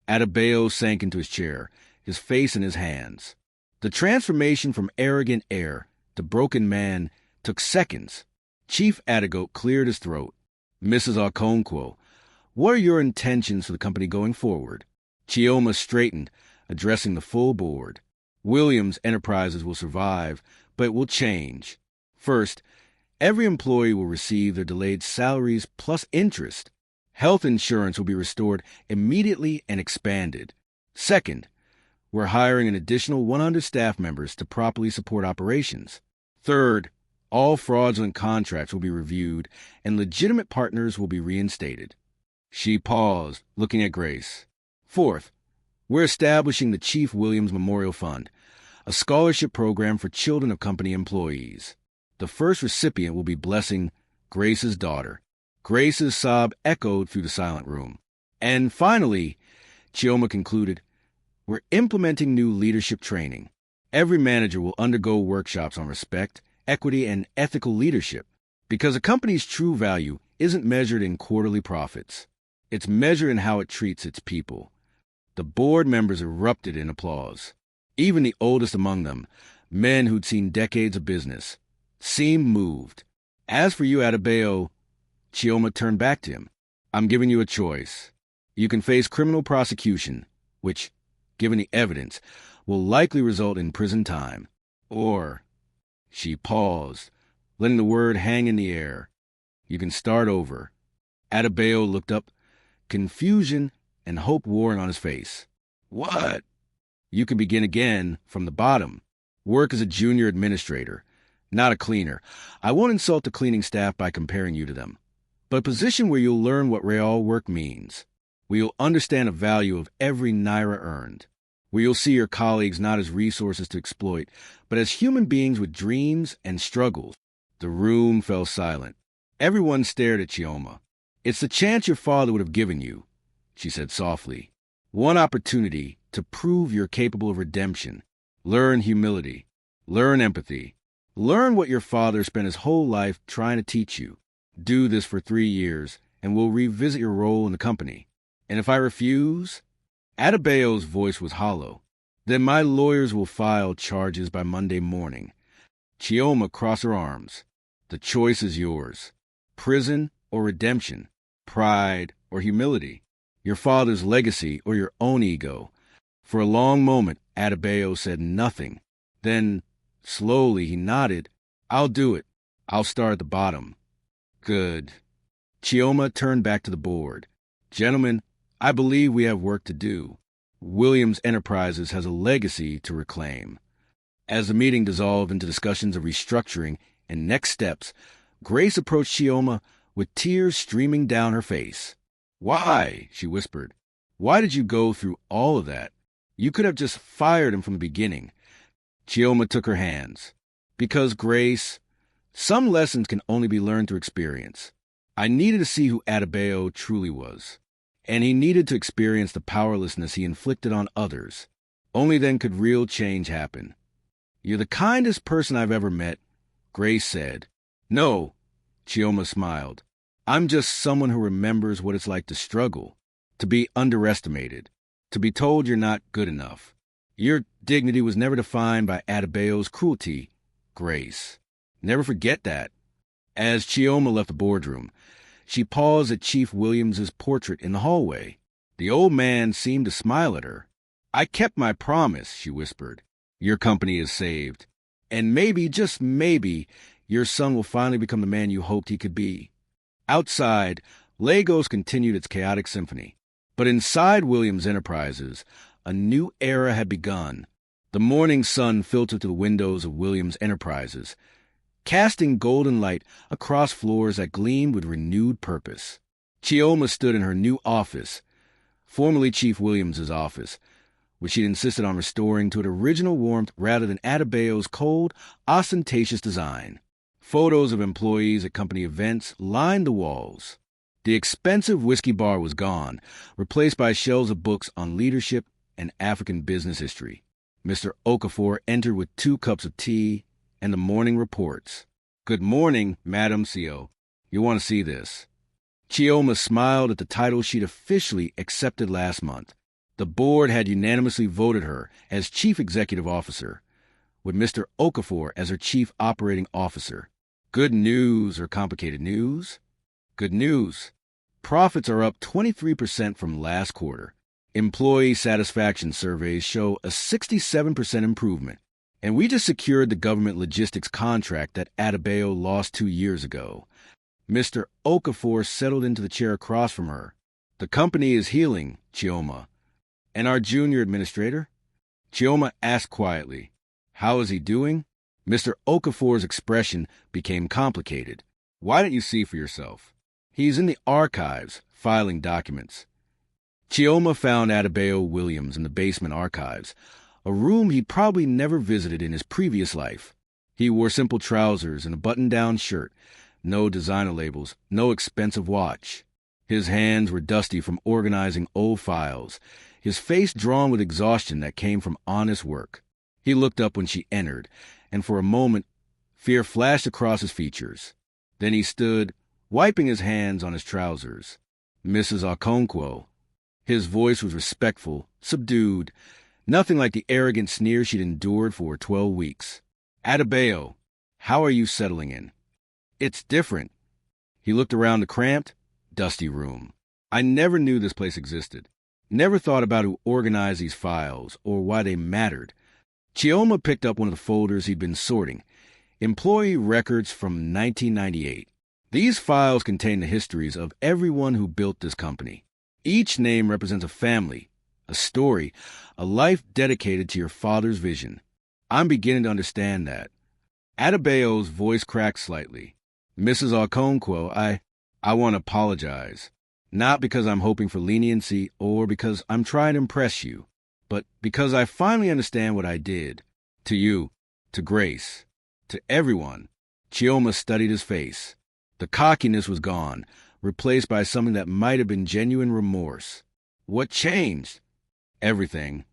Speaker 1: Adebayo sank into his chair, his face in his hands. The transformation from arrogant heir to broken man took seconds. Chief Adigote cleared his throat. Mrs. Okonkwo, what are your intentions for the company going forward? Chioma straightened, addressing the full board. Williams Enterprises will survive, but it will change. First, every employee will receive their delayed salaries plus interest. Health insurance will be restored immediately and expanded. Second, we're hiring an additional 100 staff members to properly support operations. Third, all fraudulent contracts will be reviewed and legitimate partners will be reinstated. She paused, looking at Grace. Fourth, we're establishing the Chief Williams Memorial Fund, a scholarship program for children of company employees. The first recipient will be Blessing, Grace's daughter. Grace's sob echoed through the silent room. And finally, Chioma concluded, we're implementing new leadership training. Every manager will undergo workshops on respect, equity, and ethical leadership, because a company's true value isn't measured in quarterly profits. It's measured in how it treats its people. The board members erupted in applause. Even the oldest among them, men who'd seen decades of business, seemed moved. As for you, Adebayo, Chioma turned back to him. I'm giving you a choice. You can face criminal prosecution, which, given the evidence, will likely result in prison time. Or, she paused, letting the word hang in the air, you can start over. Adebayo looked up, confusion and hope worn on his face. What? You can begin again from the bottom. Work as a junior administrator, not a cleaner. I won't insult the cleaning staff by comparing you to them, but a position where you'll learn what real work means, where you'll understand the value of every naira earned, where you'll see your colleagues not as resources to exploit, but as human beings with dreams and struggles. The room fell silent. Everyone stared at Chioma. It's the chance your father would have given you, she said softly. One opportunity to prove you're capable of redemption. Learn humility. Learn empathy. Learn what your father spent his whole life trying to teach you. Do this for 3 years, and we'll revisit your role in the company. And if I refuse? Adebayo's voice was hollow. Then my lawyers will file charges by Monday morning. Chioma crossed her arms. The choice is yours. Prison or redemption. Pride or humility. Your father's legacy or your own ego. For a long moment, Adebayo said nothing. Then, slowly, he nodded. I'll do it. I'll start at the bottom. Good. Chioma turned back to the board. Gentlemen, I believe we have work to do. Williams Enterprises has a legacy to reclaim. As the meeting dissolved into discussions of restructuring and next steps, Grace approached Chioma with tears streaming down her face. Why? She whispered. Why did you go through all of that? You could have just fired him from the beginning. Chioma took her hands. Because, Grace, some lessons can only be learned through experience. I needed to see who Adebayo truly was. And he needed to experience the powerlessness he inflicted on others. Only then could real change happen. You're the kindest person I've ever met, Grace said. No, Chioma smiled. I'm just someone who remembers what it's like to struggle, to be underestimated, to be told you're not good enough. Your dignity was never defined by Adebayo's cruelty, Grace. Never forget that. As Chioma left the boardroom, she paused at Chief Williams's portrait in the hallway. The old man seemed to smile at her. "I kept my promise," she whispered. "Your company is saved. And maybe, just maybe, your son will finally become the man you hoped he could be." Outside, Lagos continued its chaotic symphony. But inside Williams Enterprises, a new era had begun. The morning sun filtered through the windows of Williams Enterprises, casting golden light across floors that gleamed with renewed purpose. Chioma stood in her new office, formerly Chief Williams's office, which she'd insisted on restoring to its original warmth rather than Adebayo's cold, ostentatious design. Photos of employees at company events lined the walls. The expensive whiskey bar was gone, replaced by shelves of books on leadership and African business history. Mr. Okafor entered with 2 cups of tea and the morning reports. "Good morning, Madam CO. You want to see this." Chioma smiled at the title she'd officially accepted last month. The board had unanimously voted her as Chief Executive Officer, with Mr. Okafor as her Chief Operating Officer. Good news or complicated news? Good news. Profits are up 23% from last quarter. Employee satisfaction surveys show a 67% improvement. And we just secured the government logistics contract that Adebayo lost 2 years ago. Mr. Okafor settled into the chair across from her. "The company is healing, Chioma." "And our junior administrator?" Chioma asked quietly. "How is he doing?" Mr. Okafor's expression became complicated. "Why don't you see for yourself?" "He's in the archives, filing documents." Chioma found Adebayo Williams in the basement archives, a room he'd probably never visited in his previous life. He wore simple trousers and a button-down shirt, no designer labels, no expensive watch. His hands were dusty from organizing old files, his face drawn with exhaustion that came from honest work. He looked up when she entered, and for a moment, fear flashed across his features. Then he stood, wiping his hands on his trousers. "Mrs. Okonkwo." His voice was respectful, subdued, nothing like the arrogant sneer she'd endured for 12 weeks. "Adebayo, how are you settling in?" "It's different." He looked around the cramped, dusty room. "I never knew this place existed. Never thought about who organized these files or why they mattered." Chioma picked up one of the folders he'd been sorting, employee records from 1998. These files contain the histories of everyone who built this company. Each name represents a family, a story, a life dedicated to your father's vision. "I'm beginning to understand that." Adebayo's voice cracked slightly. "Mrs. Okonkwo, I want to apologize. Not because I'm hoping for leniency or because I'm trying to impress you, but because I finally understand what I did. To you, to Grace, to everyone." Chioma studied his face. The cockiness was gone, replaced by something that might have been genuine remorse. "What changed?" "Everything."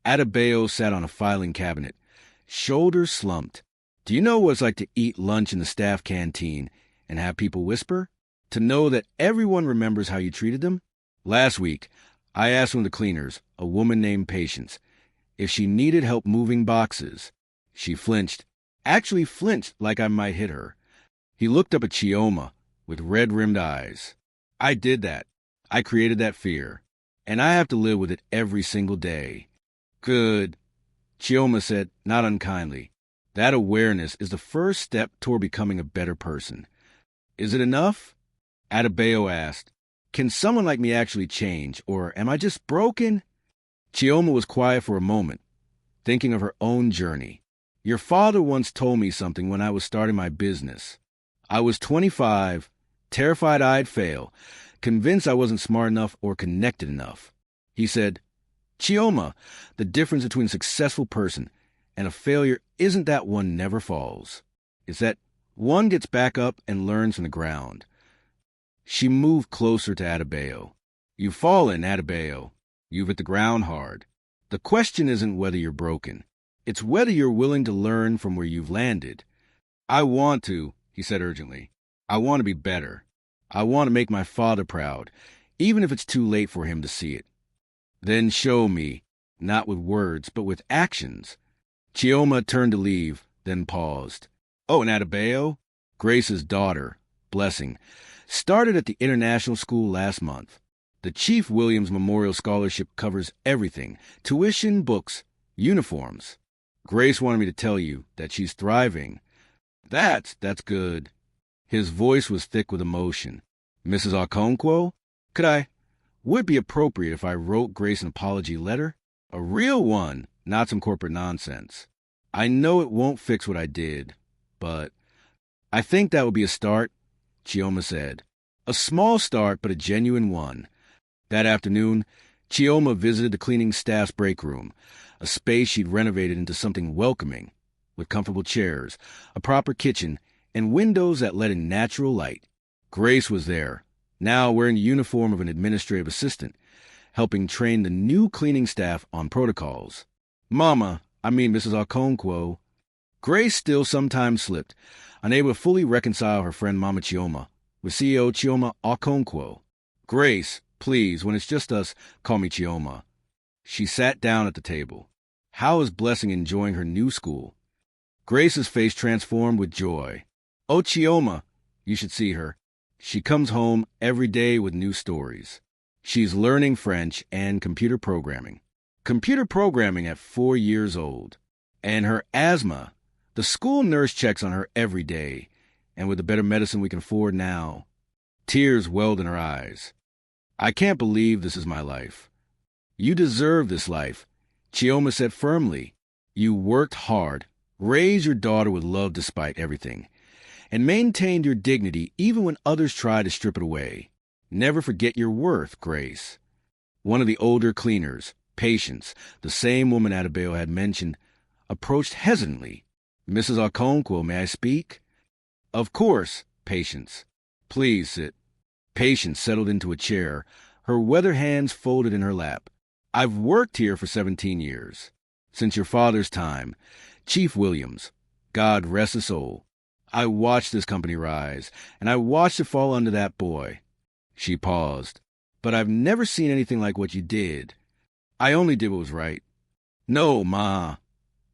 Speaker 1: Adebayo sat on a filing cabinet, shoulders slumped. "Do you know what it's like to eat lunch in the staff canteen and have people whisper? To know that everyone remembers how you treated them? Last week, I asked one of the cleaners, a woman named Patience, if she needed help moving boxes. She flinched, actually flinched like I might hit her." He looked up at Chioma with red-rimmed eyes. "I did that. I created that fear. And I have to live with it every single day." "Good," Chioma said, not unkindly. "That awareness is the first step toward becoming a better person." "Is it enough?" Adebayo asked. "Can someone like me actually change, or am I just broken?" Chioma was quiet for a moment, thinking of her own journey. "Your father once told me something when I was starting my business. I was 25, terrified I'd fail, convinced I wasn't smart enough or connected enough. He said, 'Chioma, the difference between a successful person and a failure isn't that one never falls. It's that one gets back up and learns from the ground.'" She moved closer to Adebayo. "You've fallen, Adebayo. You've hit the ground hard. The question isn't whether you're broken. It's whether you're willing to learn from where you've landed." "I want to," he said urgently. "I want to be better. I want to make my father proud, even if it's too late for him to see it." "Then show me, not with words, but with actions." Chioma turned to leave, then paused. Oh, and Adebayo, Grace's daughter, Blessing, started at the international school last month. The Chief Williams Memorial Scholarship covers everything: tuition, books, uniforms. Grace wanted me to tell you that she's thriving. That's good. His voice was thick with emotion. Mrs. Okonkwo, would it be appropriate if I wrote Grace an apology letter? A real one, not some corporate nonsense. I know it won't fix what I did, but I think that would be a start, Chioma said. A small start, but a genuine one. That afternoon, Chioma visited the cleaning staff's break room, a space she'd renovated into something welcoming, with comfortable chairs, a proper kitchen, and windows that let in natural light. Grace was there, now wearing the uniform of an administrative assistant, helping train the new cleaning staff on protocols. Mrs. Okonkwo. Grace still sometimes slipped, unable to fully reconcile her friend Mama Chioma with CEO Chioma Okonkwo. Grace, please, when it's just us, call me Chioma. She sat down at the table. How is Blessing enjoying her new school? Grace's face transformed with joy. Oh, Chioma, you should see her. She comes home every day with new stories. She's learning French and computer programming. Computer programming at 4 years old. And her asthma. The school nurse checks on her every day, and with the better medicine we can afford now. Tears welled in her eyes. I can't believe this is my life. You deserve this life, Chioma said firmly. You worked hard, raised your daughter with love despite everything, and maintained your dignity even when others tried to strip it away. Never forget your worth, Grace. One of the older cleaners, Patience, the same woman Adebayo had mentioned, approached hesitantly. Mrs. Okonkwo, may I speak? Of course, Patience. Please sit. Patience settled into a chair, her weather hands folded in her lap. I've worked here for 17 years. Since your father's time, Chief Williams, God rest his soul. I watched this company rise, and I watched it fall under that boy. She paused. But I've never seen anything like what you did. I only did what was right. No, Ma.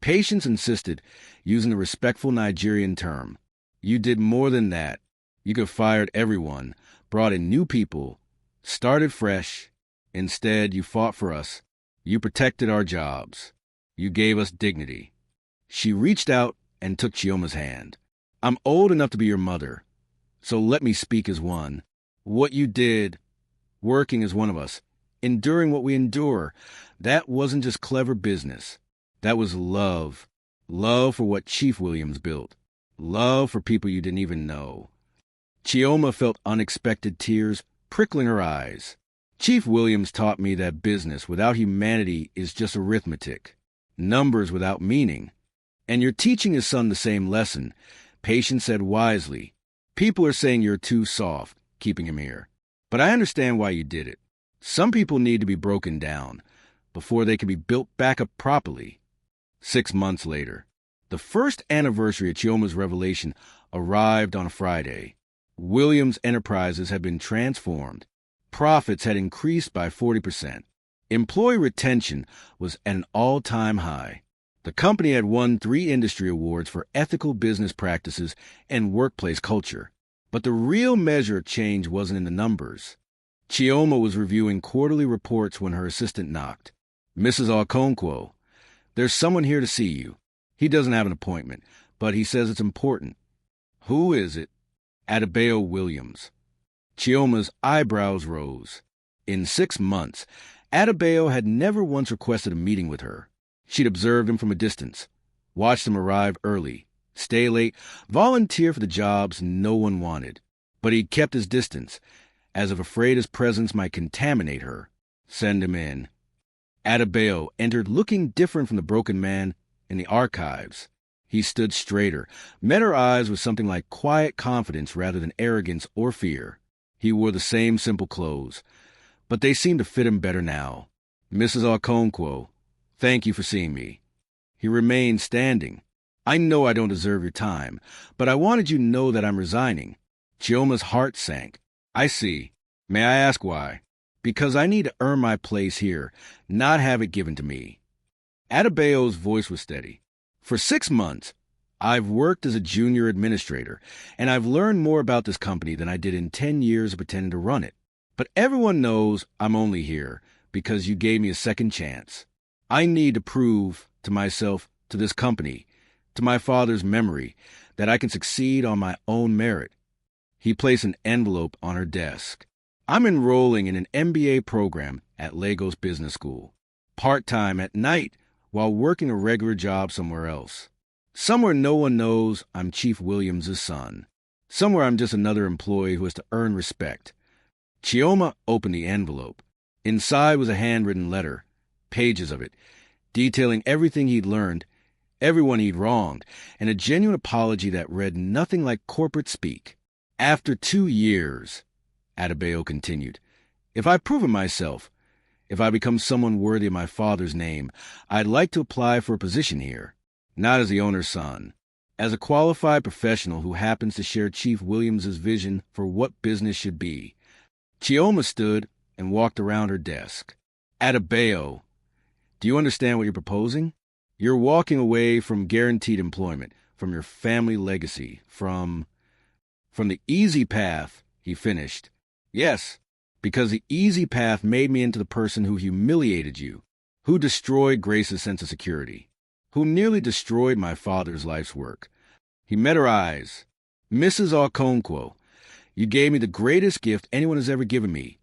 Speaker 1: Patience insisted, using a respectful Nigerian term. You did more than that. You could have fired everyone, brought in new people, started fresh. Instead, you fought for us. You protected our jobs. You gave us dignity. She reached out and took Chioma's hand. I'm old enough to be your mother, so let me speak as one. What you did, working as one of us, enduring what we endure, that wasn't just clever business. That was love. Love for what Chief Williams built. Love for people you didn't even know. Chioma felt unexpected tears prickling her eyes. Chief Williams taught me that business without humanity is just arithmetic. Numbers without meaning. And you're teaching his son the same lesson. Patience said wisely. People are saying you're too soft, keeping him here. But I understand why you did it. Some people need to be broken down before they can be built back up properly. 6 months later, the first anniversary of Chioma's revelation arrived on a Friday. Williams Enterprises had been transformed. Profits had increased by 40%. Employee retention was at an all-time high. The company had won 3 industry awards for ethical business practices and workplace culture. But the real measure of change wasn't in the numbers. Chioma was reviewing quarterly reports when her assistant knocked. Mrs. Okonkwo, there's someone here to see you. He doesn't have an appointment, but he says it's important. Who is it? Adebayo Williams. Chioma's eyebrows rose. In 6 months, Adebayo had never once requested a meeting with her. She'd observed him from a distance, watched him arrive early, stay late, volunteer for the jobs no one wanted. But he'd kept his distance, as if afraid his presence might contaminate her. Send him in. Adebayo entered looking different from the broken man in the archives. He stood straighter, met her eyes with something like quiet confidence rather than arrogance or fear. He wore the same simple clothes, but they seemed to fit him better now. Mrs. Okonkwo, thank you for seeing me. He remained standing. I know I don't deserve your time, but I wanted you to know that I'm resigning. Chioma's heart sank. I see. May I ask why? Because I need to earn my place here, not have it given to me. Adebayo's voice was steady. For 6 months, I've worked as a junior administrator, and I've learned more about this company than I did in 10 years of pretending to run it. But everyone knows I'm only here because you gave me a second chance. I need to prove to myself, to this company, to my father's memory, that I can succeed on my own merit. He placed an envelope on her desk. I'm enrolling in an MBA program at Lagos Business School, part-time at night while working a regular job somewhere else. Somewhere no one knows I'm Chief Williams' son. Somewhere I'm just another employee who has to earn respect. Chioma opened the envelope. Inside was a handwritten letter, pages of it, detailing everything he'd learned, everyone he'd wronged, and a genuine apology that read nothing like corporate speak. After 2 years, Adebayo continued, if I've proven myself, if I become someone worthy of my father's name, I'd like to apply for a position here, not as the owner's son, as a qualified professional who happens to share Chief Williams's vision for what business should be. Chioma stood and walked around her desk. Adebayo, do you understand what you're proposing? You're walking away from guaranteed employment, from your family legacy, from the easy path, he finished. Yes, because the easy path made me into the person who humiliated you, who destroyed Grace's sense of security, who nearly destroyed my father's life's work. He met her eyes. Mrs. Okonkwo, you gave me the greatest gift anyone has ever given me.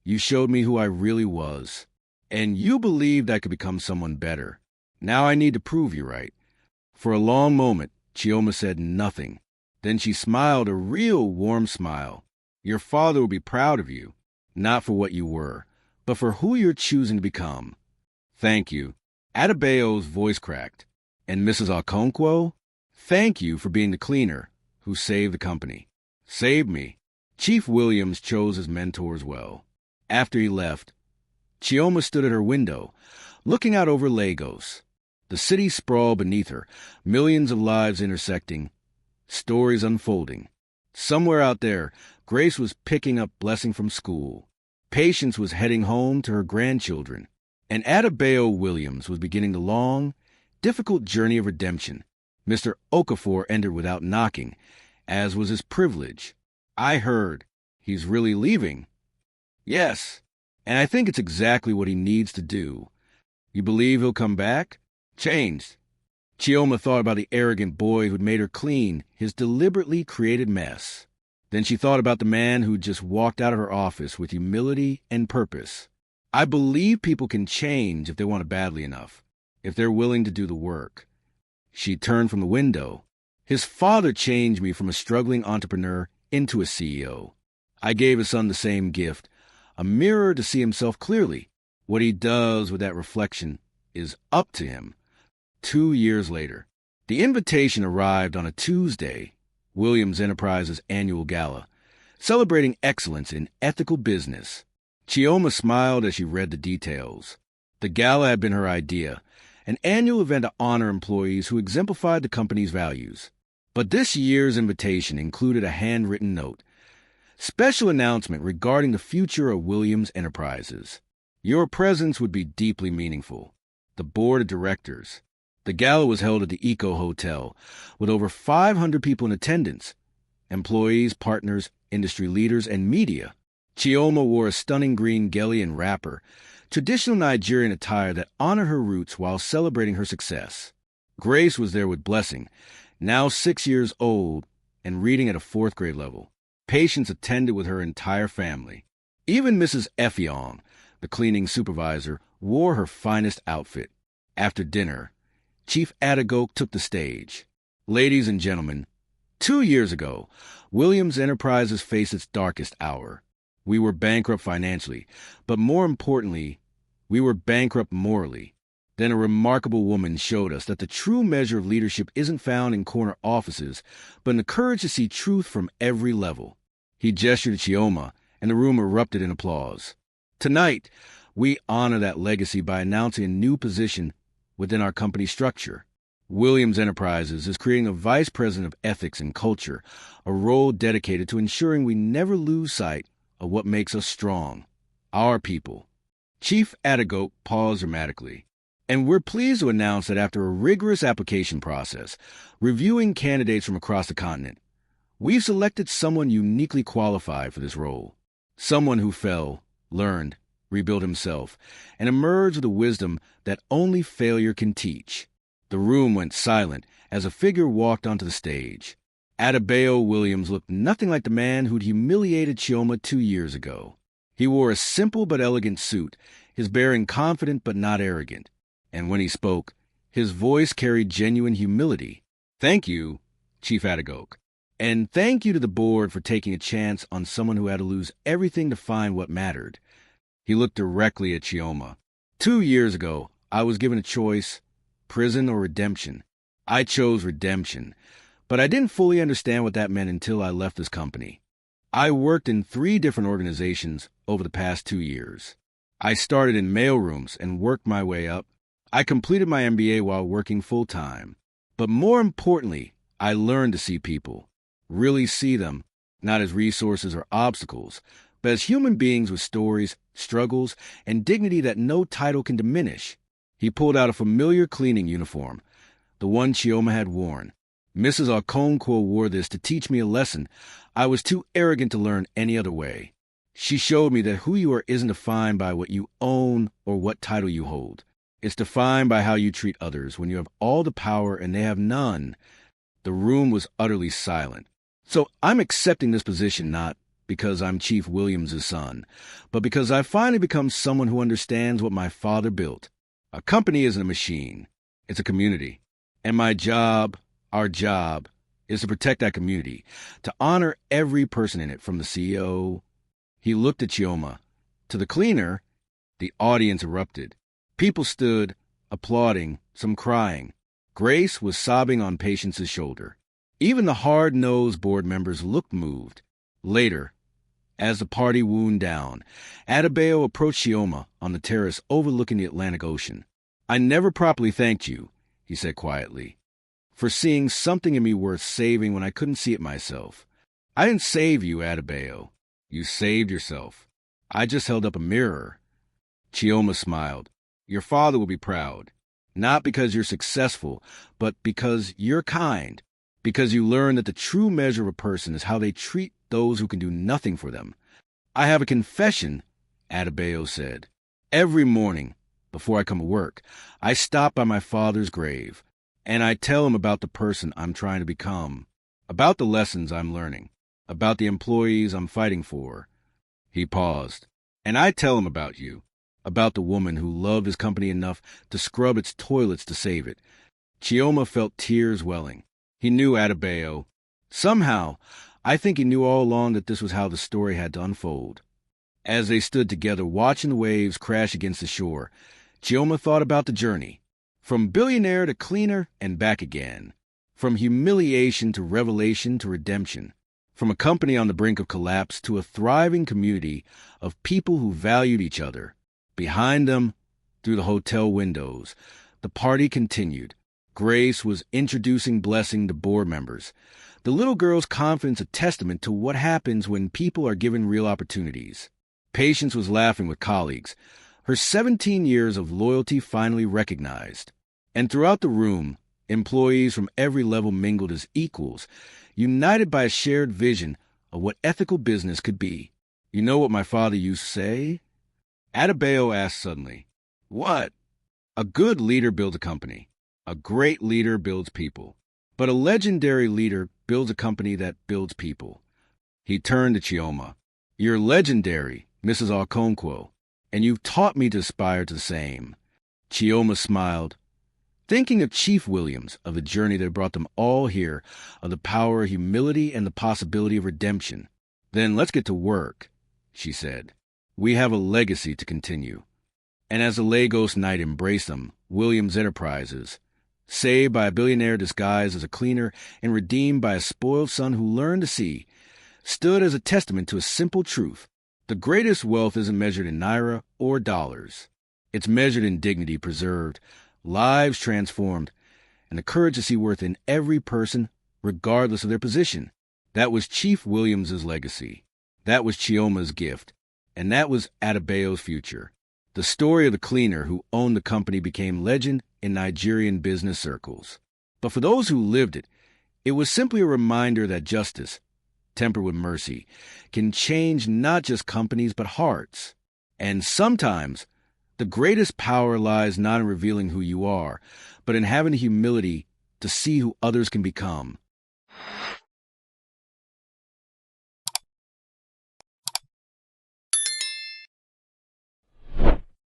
Speaker 1: You showed me who I really was, and you believed I could become someone better. Now I need to prove you right. For a long moment, Chioma said nothing. Then she smiled a real warm smile. Your father will be proud of you, not for what you were, but for who you're choosing to become. Thank you. Adebayo's voice cracked. And Mrs. Okonkwo, thank you for being the cleaner who saved the company. Saved me. Chief Williams chose his mentors well. After he left, Chioma stood at her window, looking out over Lagos. The city sprawled beneath her, millions of lives intersecting, stories unfolding. Somewhere out there, Grace was picking up blessing from school. Patience was heading home to her grandchildren. And Adebayo Williams was beginning the long, difficult journey of redemption. Mr. Okafor entered without knocking, as was his privilege. I heard. He's really leaving. Yes, and I think it's exactly what he needs to do. You believe he'll come back? Changed. Chioma thought about the arrogant boy who'd made her clean his deliberately created mess. Then she thought about the man who'd just walked out of her office with humility and purpose. I believe people can change if they want it badly enough, if they're willing to do the work. She turned from the window. His father changed me from a struggling entrepreneur into a CEO. I gave his son the same gift, a mirror to see himself clearly. What he does with that reflection is up to him. 2 years later, the invitation arrived on a Tuesday, Williams Enterprises' annual gala, celebrating excellence in ethical business. Chioma smiled as she read the details. The gala had been her idea, an annual event to honor employees who exemplified the company's values. But this year's invitation included a handwritten note. Special announcement regarding the future of Williams Enterprises. Your presence would be deeply meaningful. The board of directors. The gala was held at the Eco Hotel, with over 500 people in attendance. Employees, partners, industry leaders, and media. Chioma wore a stunning green Ghanian wrapper, traditional Nigerian attire that honored her roots while celebrating her success. Grace was there with Blessing, now 6 years old and reading at a 4th grade level. Patience attended with her entire family. Even Mrs. Effiong, the cleaning supervisor, wore her finest outfit. After dinner, Chief Adebayo took the stage. Ladies and gentlemen, 2 years ago, Williams Enterprises faced its darkest hour. We were bankrupt financially, but more importantly, we were bankrupt morally. Then a remarkable woman showed us that the true measure of leadership isn't found in corner offices, but in the courage to see truth from every level. He gestured to Chioma, and the room erupted in applause. Tonight, we honor that legacy by announcing a new position within our company structure. Williams Enterprises is creating a vice president of ethics and culture, a role dedicated to ensuring we never lose sight of what makes us strong, our people. Chief Adebayo paused dramatically. And we're pleased to announce that after a rigorous application process, reviewing candidates from across the continent, we've selected someone uniquely qualified for this role. Someone who fell, learned, rebuilt himself, and emerged with a wisdom that only failure can teach. The room went silent as a figure walked onto the stage. Adebayo Williams looked nothing like the man who'd humiliated Chioma 2 years ago. He wore a simple but elegant suit, his bearing confident but not arrogant. And when he spoke, his voice carried genuine humility. "Thank you, Chief Adegoke. And thank you to the board for taking a chance on someone who had to lose everything to find what mattered." He looked directly at Chioma. 2 years ago, I was given a choice, prison or redemption. I chose redemption, but I didn't fully understand what that meant until I left this company. I worked in 3 different organizations over the past 2 years. I started in mailrooms and worked my way up. I completed my MBA while working full-time. But more importantly, I learned to see people, really see them, not as resources or obstacles, but as human beings with stories, struggles, and dignity that no title can diminish. He pulled out a familiar cleaning uniform, the one Chioma had worn. Mrs. Okonkwo wore this to teach me a lesson I was too arrogant to learn any other way. She showed me that who you are isn't defined by what you own or what title you hold. It's defined by how you treat others when you have all the power and they have none. The room was utterly silent. So I'm accepting this position not because I'm Chief Williams' son, but because I've finally become someone who understands what my father built. A company isn't a machine. It's a community. And my job, our job, is to protect that community, to honor every person in it, from the CEO. He looked at Chioma. To the cleaner, the audience erupted. People stood, applauding, some crying. Grace was sobbing on Patience's shoulder. Even the hard-nosed board members looked moved. Later, as the party wound down, Adebayo approached Chioma on the terrace overlooking the Atlantic Ocean. "I never properly thanked you," he said quietly, "for seeing something in me worth saving when I couldn't see it myself. I didn't save you, Adebayo. You saved yourself. I just held up a mirror." Chioma smiled. "Your father will be proud, not because you're successful, but because you're kind, because you learn that the true measure of a person is how they treat those who can do nothing for them." "I have a confession," Adebayo said. "Every morning, before I come to work, I stop by my father's grave, and I tell him about the person I'm trying to become, about the lessons I'm learning, about the employees I'm fighting for." He paused. "And I tell him about you, about the woman who loved his company enough to scrub its toilets to save it." Chioma felt tears welling. He knew Adebayo. Somehow, I think he knew all along that this was how the story had to unfold. As they stood together watching the waves crash against the shore, Chioma thought about the journey, from billionaire to cleaner and back again, from humiliation to revelation to redemption, from a company on the brink of collapse to a thriving community of people who valued each other. Behind them, through the hotel windows, the party continued. Grace was introducing blessing to board members. The little girl's confidence a testament to what happens when people are given real opportunities. Patience was laughing with colleagues, her 17 years of loyalty finally recognized. And throughout the room, employees from every level mingled as equals, united by a shared vision of what ethical business could be. "You know what my father used to say?" Adebayo asked suddenly. "What?" "A good leader builds a company. A great leader builds people. But a legendary leader builds a company that builds people." He turned to Chioma. "You're legendary, Mrs. Okonkwo, and you've taught me to aspire to the same." Chioma smiled, thinking of Chief Williams, of the journey that brought them all here, of the power of humility and the possibility of redemption. "Then let's get to work," she said. "We have a legacy to continue." And as the Lagos night embraced them, Williams Enterprises, saved by a billionaire disguised as a cleaner and redeemed by a spoiled son who learned to see, stood as a testament to a simple truth. The greatest wealth isn't measured in naira or dollars. It's measured in dignity preserved, lives transformed, and the courage to see worth in every person, regardless of their position. That was Chief Williams's legacy. That was Chioma's gift. And that was Adebayo's future. The story of the cleaner who owned the company became legend in Nigerian business circles. But for those who lived it, it was simply a reminder that justice, tempered with mercy, can change not just companies but hearts. And sometimes, the greatest power lies not in revealing who you are, but in having the humility to see who others can become.